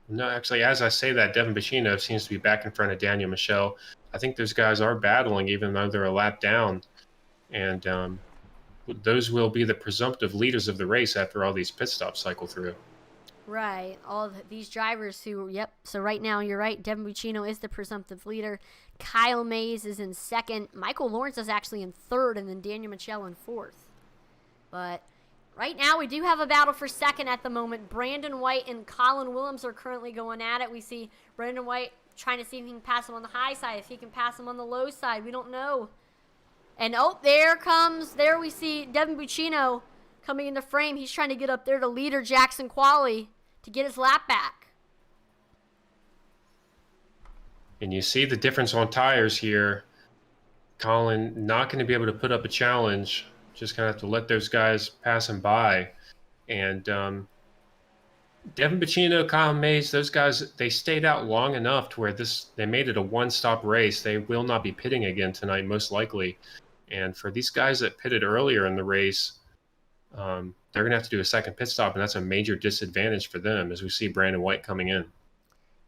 No, actually, as I say that, Devin Buccino seems to be back in front of Daniel Michel. I think those guys are battling, even though they're a lap down. And those will be the presumptive leaders of the race after all these pit stops cycle through. Right. These drivers who, so right now, you're right, Devin Buccino is the presumptive leader. Kyle Mays is in second. Michael Lawrence is actually in third, and then Daniel Michel in fourth. But Right now, we do have a battle for second at the moment. Brandon White and Colin Willems are currently going at it. We see Brandon White trying to see if he can pass him on the high side, if he can pass him on the low side. We don't know. And, there we see Devin Buccino coming into frame. He's trying to get up there to leader Jackson Qualley to get his lap back. And you see the difference on tires here. Colin not going to be able to put up a challenge. Just going to have to let those guys pass him by. And Devin Buccino, Kyle Mays, those guys, they stayed out long enough to where they made it a one-stop race. They will not be pitting again tonight, most likely. And for these guys that pitted earlier in the race, they're going to have to do a second pit stop, and that's a major disadvantage for them as we see Brandon White coming in.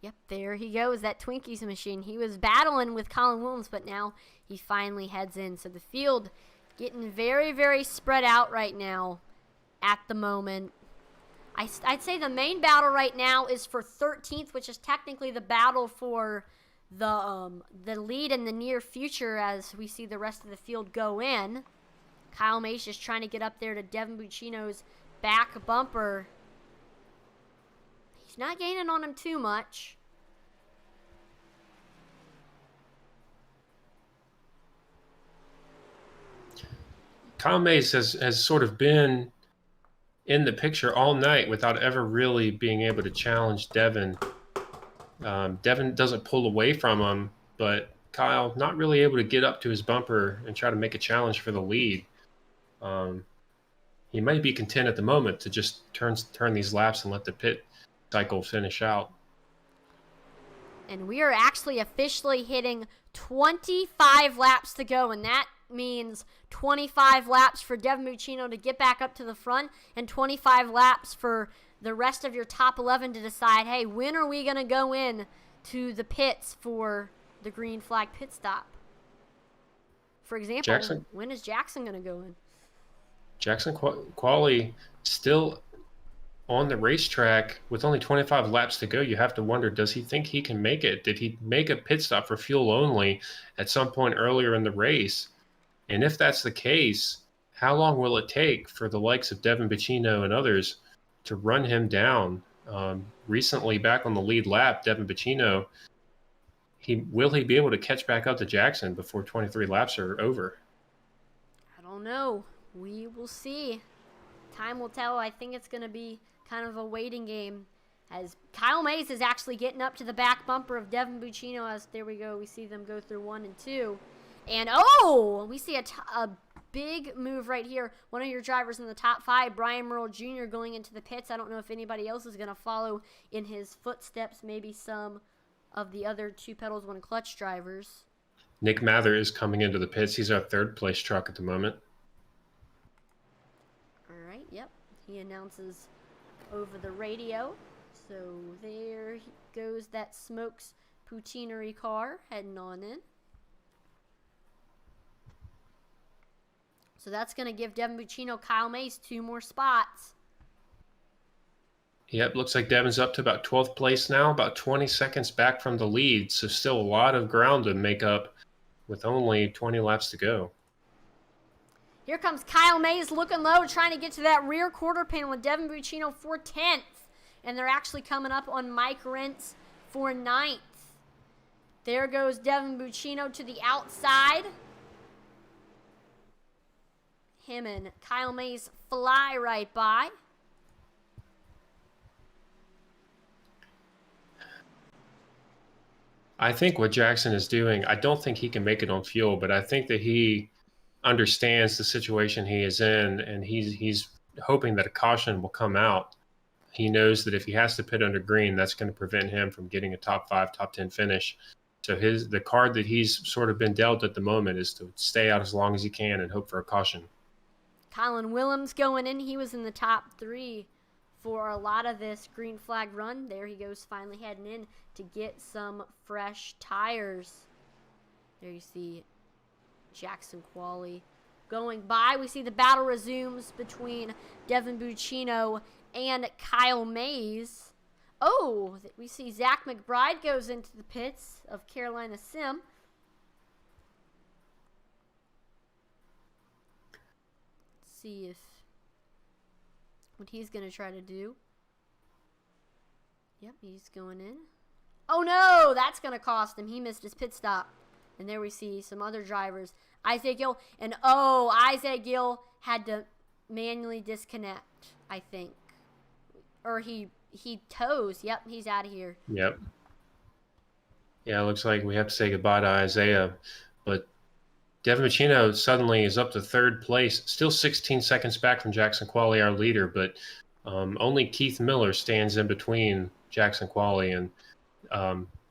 Yep, there he goes, that Twinkies machine. He was battling with Colin Williams, but now he finally heads in. So the field getting very, very spread out right now at the moment. I'd say the main battle right now is for 13th, which is technically the battle for the lead in the near future as we see the rest of the field go in. Kyle Mays just trying to get up there to Devin Buccino's back bumper. He's not gaining on him too much. Kyle Mays has sort of been in the picture all night without ever really being able to challenge Devin. Devin doesn't pull away from him, but Kyle not really able to get up to his bumper and try to make a challenge for the lead. He might be content at the moment to just turn these laps and let the pit cycle finish out. And we are actually officially hitting 25 laps to go, and that means 25 laps for Devin Buccino to get back up to the front and 25 laps for the rest of your top 11 to decide, hey, when are we going to go in to the pits for the green flag pit stop? For example, when is Jackson going to go in? Jackson Qualley still on the racetrack with only 25 laps to go. You have to wonder, does he think he can make it? Did he make a pit stop for fuel only at some point earlier in the race? And if that's the case, how long will it take for the likes of Devin Buccino and others to run him down? Recently, back on the lead lap, Devin Buccino, will he be able to catch back up to Jackson before 23 laps are over? I don't know. We will see. Time will tell. I think it's going to be kind of a waiting game as Kyle Mays is actually getting up to the back bumper of Devin Buccino. As there we go. We see them go through 1 and 2. And, we see a big move right here. One of your drivers in the top 5, Brian Merle Jr., going into the pits. I don't know if anybody else is going to follow in his footsteps. Maybe some of the other 2 pedals, 1 clutch drivers. Nick Mather is coming into the pits. He's our 3rd place truck at the moment. All right, yep. He announces over the radio. So there goes that Smokes Poutineery car heading on in. So that's going to give Devin Buccino, Kyle Mays 2 more spots. Yep, looks like Devin's up to about 12th place now, about 20 seconds back from the lead. So still a lot of ground to make up with only 20 laps to go. Here comes Kyle Mays looking low, trying to get to that rear quarter panel with Devin Buccino for 10th. And they're actually coming up on Mike Rentz for 9th. There goes Devin Buccino to the outside. Him and Kyle Mays fly right by. I think what Jackson is doing, I don't think he can make it on fuel, but I think that he understands the situation he is in, and he's hoping that a caution will come out. He knows that if he has to pit under green, that's going to prevent him from getting a top 5, top 10 finish. So the card that he's sort of been dealt at the moment is to stay out as long as he can and hope for a caution. Colin Willems going in. He was in the top 3 for a lot of this green flag run. There he goes, finally heading in to get some fresh tires. There you see Jackson Qualley going by. We see the battle resumes between Devin Buccino and Kyle Mays. Oh, we see Zach McBride goes into the pits of Carolina Sim. See if what he's going to try to do. Yep, he's going in. Oh no, that's going to cost him. He missed his pit stop. And there we see some other drivers. Isaac Gill. And oh, Isaac Gill had to manually disconnect, I think. Or he toes. Yep, he's out of here. Yep. Yeah, it looks like we have to say goodbye to Isaiah. But Devin Bacino suddenly is up to third place, still 16 seconds back from Jackson Qualley, our leader. But only Keith Miller stands in between Jackson Qualley and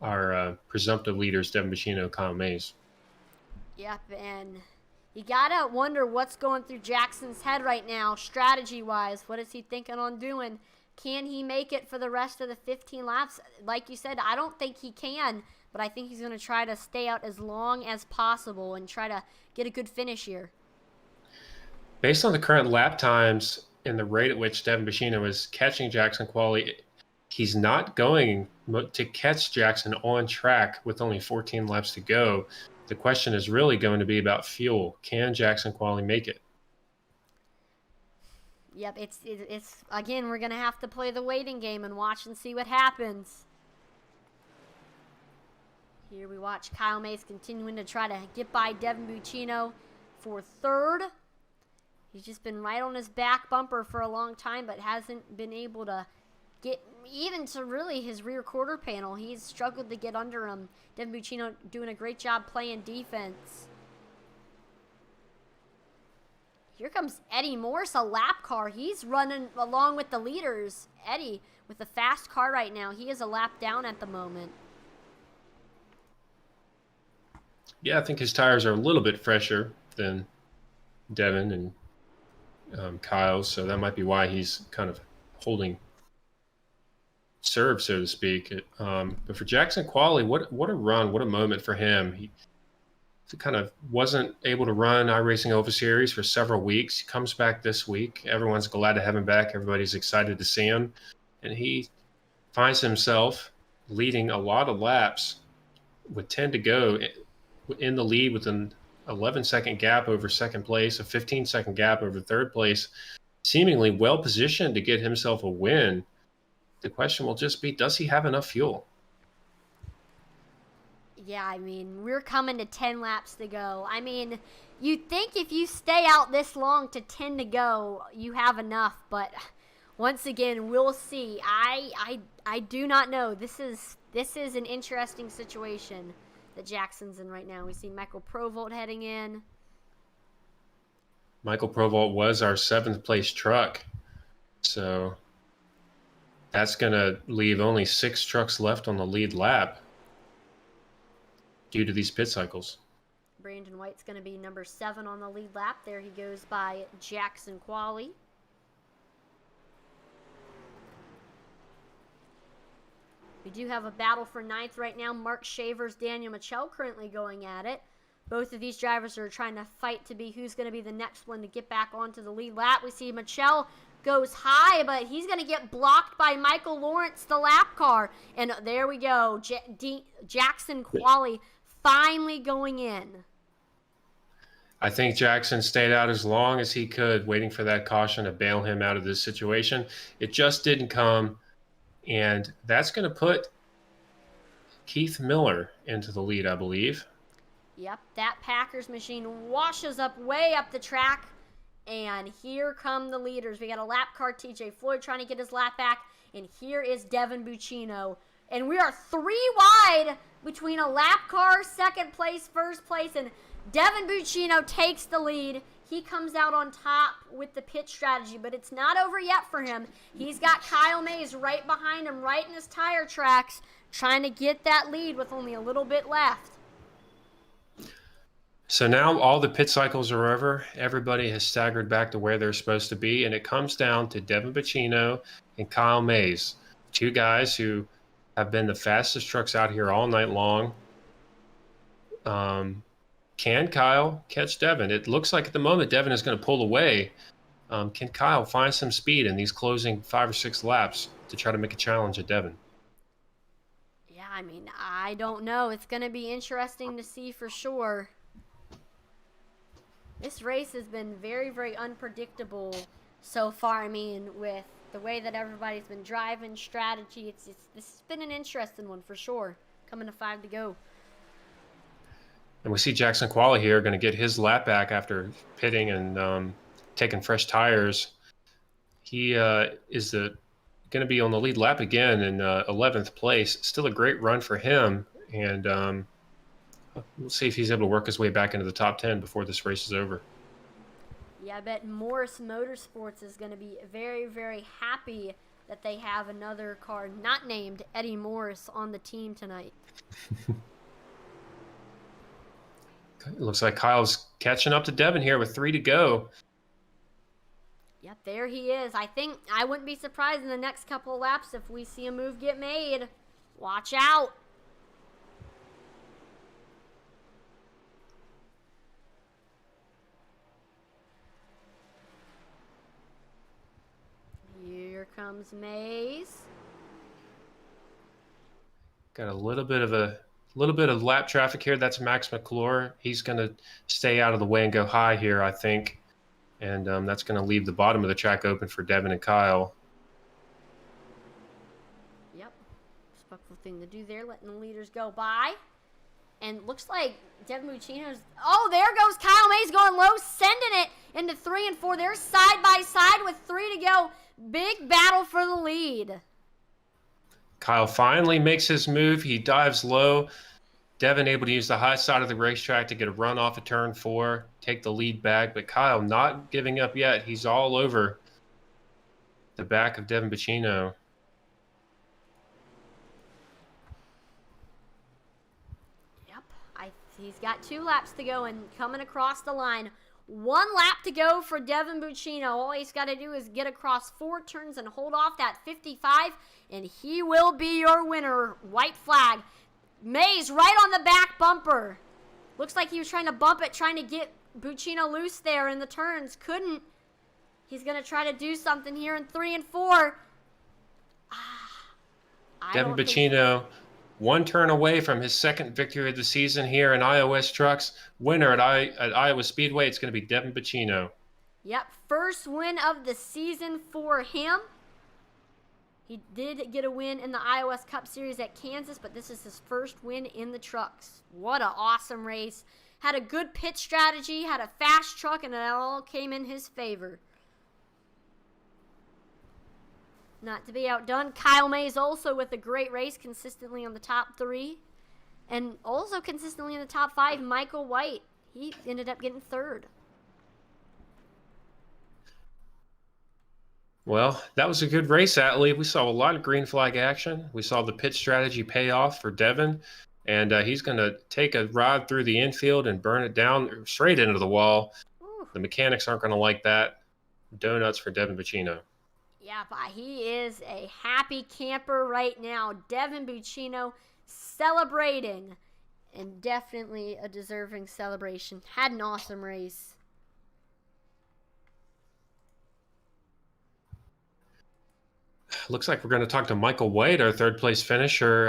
our presumptive leaders, Devin Bacino, Kyle Mays. Yep, and you gotta wonder what's going through Jackson's head right now, strategy-wise. What is he thinking on doing? Can he make it for the rest of the 15 laps? Like you said, I don't think he can, but I think he's going to try to stay out as long as possible and try to get a good finish here. Based on the current lap times and the rate at which Devin Bacino is catching Jackson Qualley, he's not going to catch Jackson on track with only 14 laps to go. The question is really going to be about fuel. Can Jackson Qualley make it? Yep, it's again, we're going to have to play the waiting game and watch and see what happens. Here we watch Kyle Mays continuing to try to get by Devin Bacino for third. He's just been right on his back bumper for a long time, but hasn't been able to get even to really his rear quarter panel. He's struggled to get under him. Devin Bacino doing a great job playing defense. Here comes Eddie Morse, a lap car. He's running along with the leaders. Eddie with a fast car right now. He is a lap down at the moment. Yeah, I think his tires are a little bit fresher than Devin and Kyle's, so that might be why he's kind of holding serve, so to speak. But for Jackson Qualley, what a run, what a moment for him. He kind of wasn't able to run iRacing Oval Series for several weeks. He comes back this week. Everyone's glad to have him back. Everybody's excited to see him. And he finds himself leading a lot of laps with 10 to go in the lead with an 11-second gap over second place, a 15-second gap over third place, seemingly well-positioned to get himself a win. The question will just be, does he have enough fuel? Yeah, I mean, we're coming to 10 laps to go. I mean, you'd think if you stay out this long to 10 to go, you have enough. But once again, we'll see. I do not know. This is an interesting situation that Jackson's in right now. We see Michael Provolt heading in. Michael Provolt was our 7th place truck. So that's going to leave only 6 trucks left on the lead lap due to these pit cycles. Brandon White's going to be number 7 on the lead lap. There he goes by Jackson Qualley. We do have a battle for 9th right now. Mark Shavers, Daniel Michel currently going at it. Both of these drivers are trying to fight to be who's going to be the next one to get back onto the lead lap. We see Michel goes high, but he's going to get blocked by Michael Lawrence, the lap car. And there we go. Jackson Qualley finally going in. I think Jackson stayed out as long as he could, waiting for that caution to bail him out of this situation. It just didn't come, and that's going to put Keith Miller into the lead, I believe. Yep, that Packers machine washes up way up the track, and here come the leaders. We got a lap car, TJ Floyd trying to get his lap back, and here is Devin Bacino. And we are 3 wide between a lap car, 2nd place, 1st place, and Devin Bacino takes the lead. He comes out on top with the pit strategy, but it's not over yet for him. He's got Kyle Mays right behind him, right in his tire tracks, trying to get that lead with only a little bit left. So now all the pit cycles are over. Everybody has staggered back to where they're supposed to be, and it comes down to Devin Bacino and Kyle Mays, 2 guys who have been the fastest trucks out here all night long. Can Kyle catch Devin? It looks like at the moment Devin is going to pull away. Can Kyle find some speed in these closing 5 or 6 laps to try to make a challenge at Devin? Yeah, I mean, I don't know. It's going to be interesting to see for sure. This race has been very, very unpredictable so far. I mean, with the way that everybody's been driving, strategy, this has been an interesting one for sure. Coming to 5 to go. And we see Jackson Qualley here going to get his lap back after pitting and taking fresh tires. He is going to be on the lead lap again in 11th place. Still a great run for him. And we'll see if he's able to work his way back into the top 10 before this race is over. Yeah, I bet Morris Motorsports is going to be very, very happy that they have another car not named Eddie Morris on the team tonight. It looks like Kyle's catching up to Devin here with 3 to go. Yep, there he is. I wouldn't be surprised in the next couple of laps if we see a move get made. Watch out. Here comes Mays. Got a little bit of lap traffic here. That's Max McClure. He's going to stay out of the way and go high here, I think. And that's going to leave the bottom of the track open for Devin and Kyle. Yep. Respectful thing to do there, letting the leaders go by. And looks like Devin Buccino's... Oh, there goes Kyle Mays going low, sending it into 3 and 4. They're side by side with 3 to go. Big battle for the lead. Kyle finally makes his move. He dives low. Devin able to use the high side of the racetrack to get a run off of turn 4, take the lead back. But Kyle not giving up yet. He's all over the back of Devin Buccino. Yep, he's got 2 laps to go and coming across the line. 1 lap to go for Devin Buccino. All he's got to do is get across 4 turns and hold off that 55, and he will be your winner. White flag. Mays right on the back bumper. Looks like he was trying to bump it, trying to get Buccino loose there in the turns. Couldn't. He's going to try to do something here in 3 and 4. Devin Buccino, 1 turn away from his 2nd victory of the season here in iOS Trucks. Winner at Iowa Speedway, it's going to be Devin Buccino. Yep, first win of the season for him. He did get a win in the iOS Cup Series at Kansas, but this is his first win in the trucks. What an awesome race. Had a good pit strategy, had a fast truck, and it all came in his favor. Not to be outdone, Kyle Mays also with a great race, consistently on the top 3. And also consistently in the top 5, Michael White. He ended up getting 3rd. Well, that was a good race, Atlee. We saw a lot of green flag action. We saw the pit strategy pay off for Devin, and he's going to take a ride through the infield and burn it down straight into the wall. Ooh. The mechanics aren't going to like that. Donuts for Devin Buccino. Yeah, but he is a happy camper right now. Devin Buccino celebrating, and definitely a deserving celebration. Had an awesome race. Looks like we're going to talk to Michael White, our 3rd place finisher.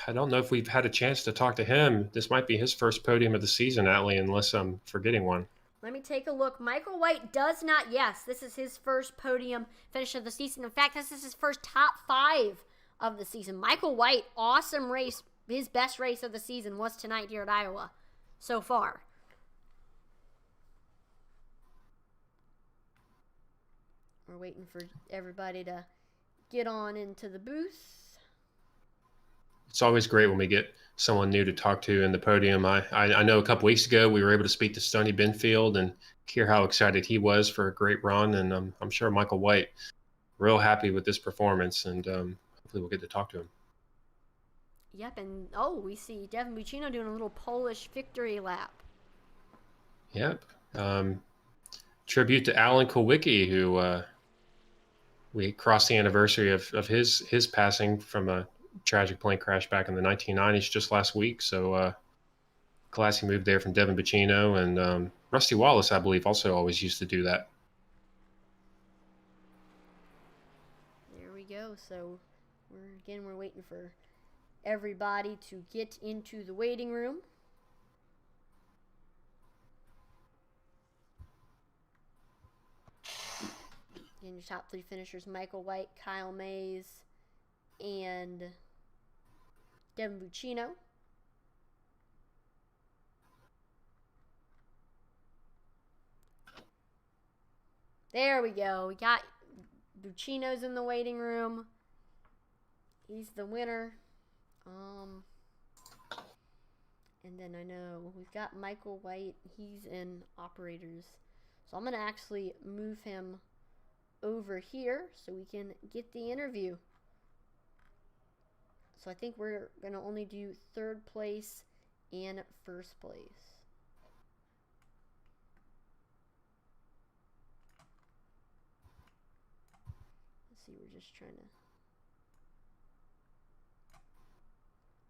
I don't know if we've had a chance to talk to him. This might be his first podium of the season, Atlee, unless I'm forgetting one. Let me take a look. Michael White does not. Yes, this is his first podium finish of the season. In fact, this is his first top 5 of the season. Michael White, awesome race. His best race of the season was tonight here at Iowa so far. We're waiting for everybody to get on into the booth. It's always great when we get someone new to talk to in the podium. I know a couple weeks ago we were able to speak to Stoney Benfield and hear how excited he was for a great run, and I'm sure Michael White real happy with this performance, and hopefully we'll get to talk to him. Yep, and we see Devin Buccino doing a little Polish victory lap. Yep. Tribute to Alan Kowicki, who we crossed the anniversary of his passing from a tragic plane crash back in the 1990s just last week. So classy move there from Devin Buccino, and Rusty Wallace, I believe, also always used to do that. There we go. So we're waiting for everybody to get into the waiting room. your top 3 finishers, Michael White, Kyle Mays, and Devin Buccino. There we go. We got Buccino's in the waiting room. He's the winner. And then I know we've got Michael White. He's in operators. So I'm going to actually move him over here so we can get the interview. So I think we're going to only do 3rd place and 1st place. Let's see, we're just trying to...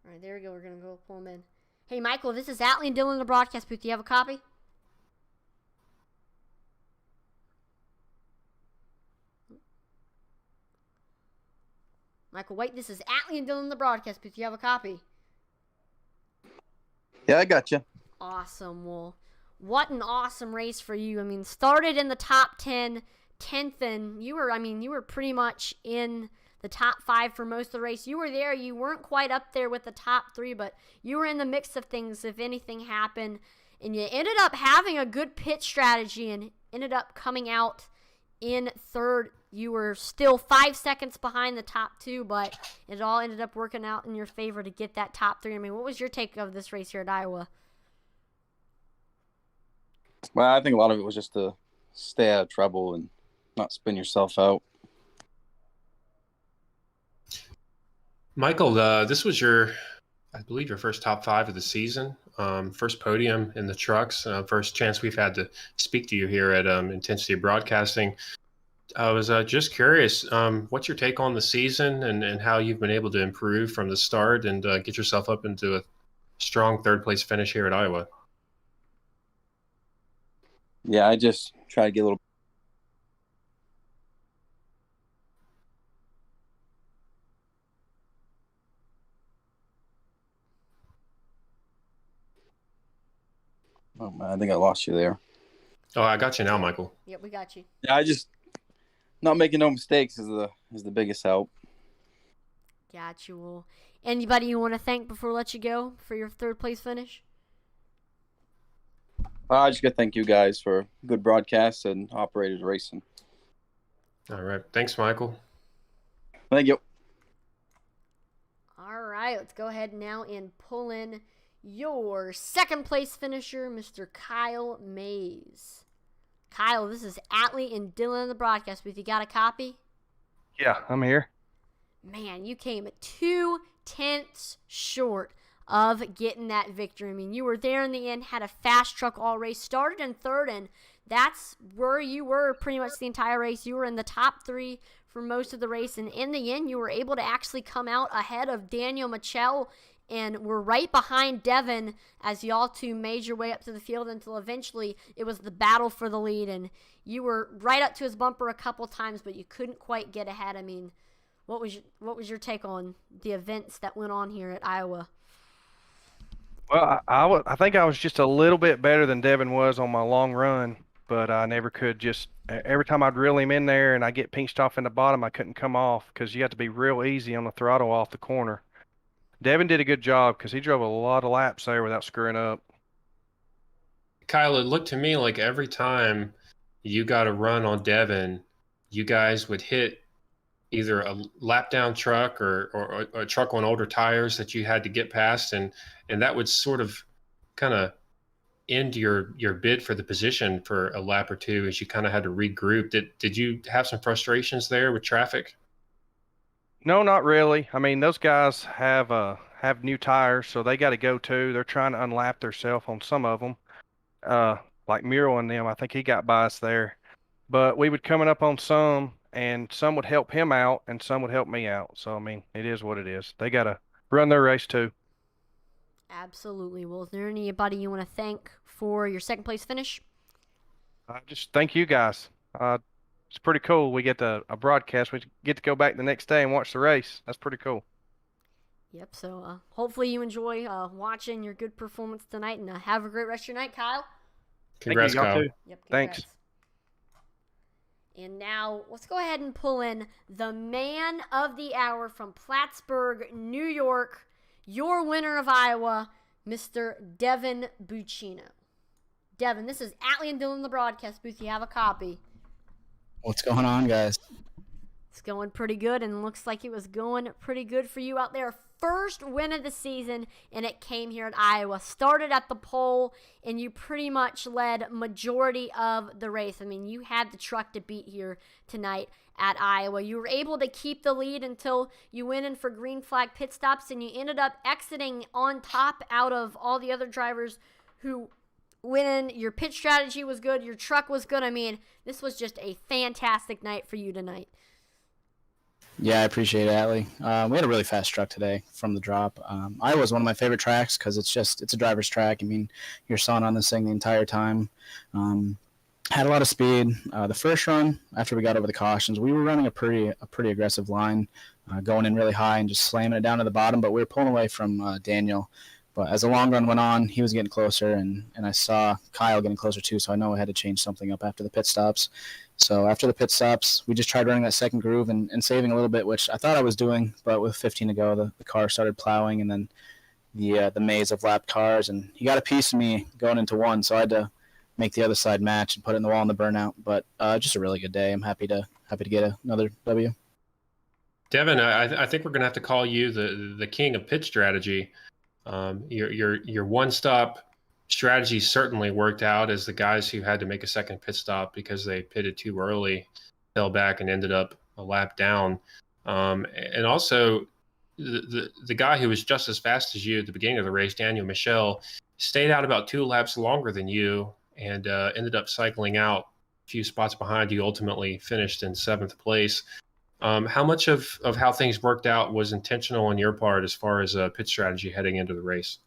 All right, there we go. We're going to go pull him in. Hey, Michael, this is Atlee and Dylan in the broadcast booth. Do you have a copy? Michael White, this is Atlee and Dylan in the broadcast booth. Do you have a copy? Yeah, I got you. Awesome. Well, what an awesome race for you. I mean, started in the top 10, 10th, and you were pretty much in the top 5 for most of the race. You were there. You weren't quite up there with the top 3, but you were in the mix of things if anything happened. And you ended up having a good pit strategy and ended up coming out in 3rd. You were still 5 seconds behind the top 2, but it all ended up working out in your favor to get that top 3. I mean, what was your take of this race here at Iowa? Well, I think a lot of it was just to stay out of trouble and not spin yourself out. Michael, this was I believe, your first top 5 of the season. First podium in the trucks. First chance we've had to speak to you here at Intensity Broadcasting. I was just curious, what's your take on the season and how you've been able to improve from the start and get yourself up into a strong 3rd place finish here at Iowa? Yeah, I just try to get a little. Oh, man, I think I lost you there. Oh, I got you now, Michael. Yep, we got you. Yeah, I just not making no mistakes is the biggest help. Got you. Well, anybody you want to thank before I let you go for your 3rd place finish? I just got to thank you guys for good broadcasts and operators racing. All right. Thanks, Michael. Thank you. All right, let's go ahead now and pull in your 2nd place finisher, Mr. Kyle Mays. Kyle, this is Atlee and Dylan in the broadcast booth. You got a copy? Yeah, I'm here. Man, you came 2/10 short of getting that victory. I mean, you were there in the end, had a fast truck all race, started in 3rd, and that's where you were pretty much the entire race. You were in the top 3 for most of the race, and in the end, you were able to actually come out ahead of Daniel Michel, and were right behind Devin as y'all two made your way up to the field until eventually it was the battle for the lead, and you were right up to his bumper a couple times, but you couldn't quite get ahead. I mean, what was your take on the events that went on here at Iowa? Well, I think I was just a little bit better than Devin was on my long run, but I never could just – every time I'd reel him in there and I get pinched off in the bottom, I couldn't come off because you have to be real easy on the throttle off the corner. Devin did a good job because he drove a lot of laps there without screwing up. Kyle, it looked to me like every time you got a run on Devin, you guys would hit either a lap down truck or a truck on older tires that you had to get past, and that would sort of kind of end your bid for the position for a lap or two as you kind of had to regroup. Did you have some frustrations there with traffic? No, not really. I mean, those guys have new tires, so they got to go too. They're trying to unlap themselves on some of them. Like Muriel and them, I think he got by us there. But we would coming up on some, and some would help him out, and some would help me out. So, I mean, it is what it is. They got to run their race too. Absolutely. Well, is there anybody you want to thank for your 2nd place finish? Just thank you guys. It's pretty cool. We get a broadcast. We get to go back the next day and watch the race. That's pretty cool. Yep. So hopefully you enjoy watching your good performance tonight, and have a great rest of your night, Kyle. Congrats, Thank you, Kyle. too. Yep. Thanks. And now let's go ahead and pull in the man of the hour from Plattsburgh, New York, your winner of Iowa, Mr. Devin Buccino. Devin, this is Atlee and Dylan in the broadcast booth. You have a copy. What's going on, guys? It's going pretty good, and looks like it was going pretty good for you out there. First win of the season, and it came here at Iowa. Started at the pole, and you pretty much led majority of the race. I mean, you had the truck to beat here tonight at Iowa. You were able to keep the lead until you went in for green flag pit stops, and you ended up exiting on top out of all the other drivers who went in. Your pit strategy was good. Your truck was good. I mean, this was just a fantastic night for you tonight. Yeah, I appreciate it, Atlee. We had a really fast truck today from the drop. Iowa's one of my favorite tracks because it's a driver's track. I mean, you're sawing on this thing the entire time. Had a lot of speed. The first run, after we got over the cautions, we were running a pretty aggressive line, going in really high and just slamming it down to the bottom, but we were pulling away from Daniel. But as the long run went on, he was getting closer, and I saw Kyle getting closer too, so I know I had to change something up after the pit stops. So after the pit stops, we just tried running that second groove and saving a little bit, which I thought I was doing, but with 15 to go, the car started plowing, and then the maze of lapped cars, and he got a piece of me going into one, so I had to make the other side match and put it in the wall in the burnout. But just a really good day. I'm happy to get another W. Devin, I think we're going to have to call you the king of pit strategy. Your one-stop strategy certainly worked out, as the guys who had to make a second pit stop because they pitted too early fell back and ended up a lap down. And also, the guy who was just as fast as you at the beginning of the race, Daniel Michel, stayed out about 2 laps longer than you and ended up cycling out a few spots behind you, ultimately finished in 7th place. How much of how things worked out was intentional on your part as far as pit strategy heading into the race?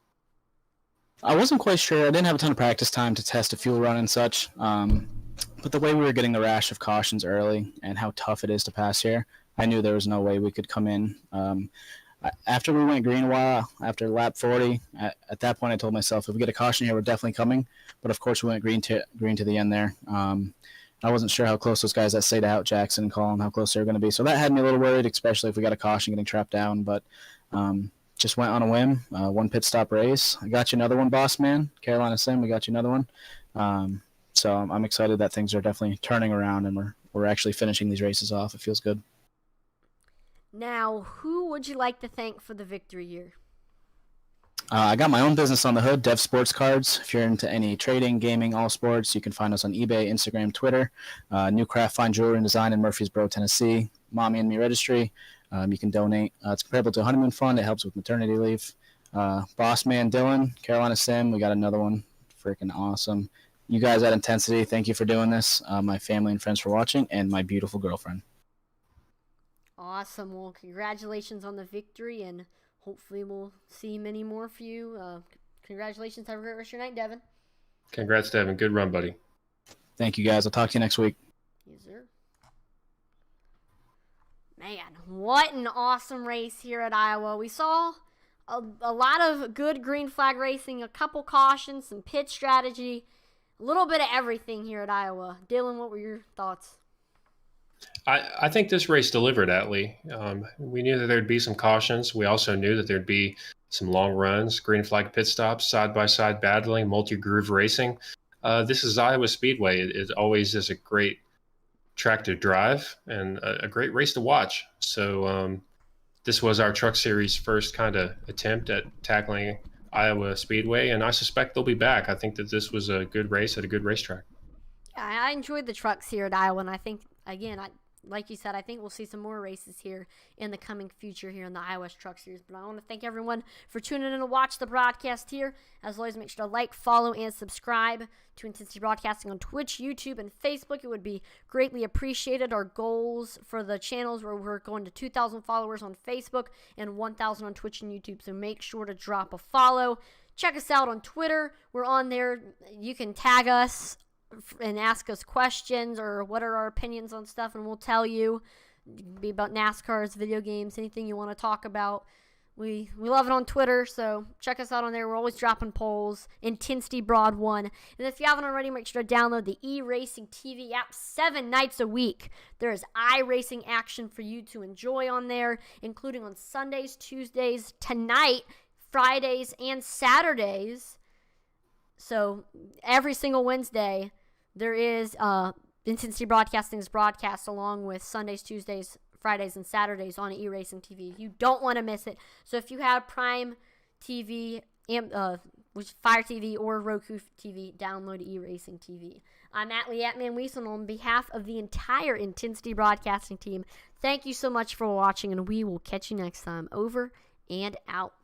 I wasn't quite sure. I didn't have a ton of practice time to test a fuel run and such. But the way we were getting the rash of cautions early and how tough it is to pass here, I knew there was no way we could come in. After we went green a while, after lap 40, at that point I told myself, if we get a caution here, we're definitely coming. But of course we went green to the end there. I wasn't sure how close those guys that stayed out, Jackson and Colin, how close they were going to be. So that had me a little worried, especially if we got a caution getting trapped down. But just went on a whim, one pit stop race. I got you another one, boss man. Carolina Sim, we got you another one. So I'm excited that things are definitely turning around and we're actually finishing these races off. It feels good. Now, who would you like to thank for the victory here? I got my own business on the hood, Dev Sports Cards. If you're into any trading, gaming, all sports, you can find us on eBay, Instagram, Twitter. New craft fine jewelry and design in Murfreesboro, Tennessee. Mommy and Me Registry. You can donate. It's comparable to a honeymoon fund. It helps with maternity leave. Boss man Dylan, Carolina Sim, we got another one. Freaking awesome. You guys at Intensity, thank you for doing this. My family and friends for watching, and my beautiful girlfriend. Awesome. Well, congratulations on the victory, and hopefully we'll see many more for you. Congratulations. Have a great rest of your night, Devin. Congrats, Devin. Good run, buddy. Thank you, guys. I'll talk to you next week. Yes, sir. Man, what an awesome race here at Iowa. We saw a lot of good green flag racing, a couple cautions, some pit strategy, a little bit of everything here at Iowa. Dylan, what were your thoughts? I think this race delivered, Atlee. We knew that there'd be some cautions. We also knew that there'd be some long runs, green flag pit stops, side-by-side battling, multi-groove racing. This is Iowa Speedway. It always is a great track to drive and a great race to watch. So this was our Truck Series' first kind of attempt at tackling Iowa Speedway, and I suspect they'll be back. I think that this was a good race at a good racetrack. Yeah, I enjoyed the trucks here at Iowa, and I think, again, like you said, I think we'll see some more races here in the coming future here in the Iowa Truck Series. But I want to thank everyone for tuning in to watch the broadcast here. As always, make sure to like, follow, and subscribe to Intensity Broadcasting on Twitch, YouTube, and Facebook. It would be greatly appreciated. Our goals for the channels where we're going to 2,000 followers on Facebook and 1,000 on Twitch and YouTube. So make sure to drop a follow. Check us out on Twitter. We're on there. You can tag us and ask us questions or what are our opinions on stuff, and we'll tell you. It can be about NASCAR's, video games, anything you want to talk about. We love it on Twitter, so check us out on there. We're always dropping polls. Intensity Broad 1. And if you haven't already, make sure to download the eRacing TV app 7 nights a week. There is iRacing action for you to enjoy on there, including on Sundays, Tuesdays, tonight, Fridays, and Saturdays. So every single Wednesday, there is Intensity Broadcasting's broadcast along with Sundays, Tuesdays, Fridays, and Saturdays on eRacing TV. You don't want to miss it. So if you have Prime TV, which is Fire TV or Roku TV, download eRacing TV. I'm Atlee Atman Weason on behalf of the entire Intensity Broadcasting team. Thank you so much for watching, and we will catch you next time. Over and out.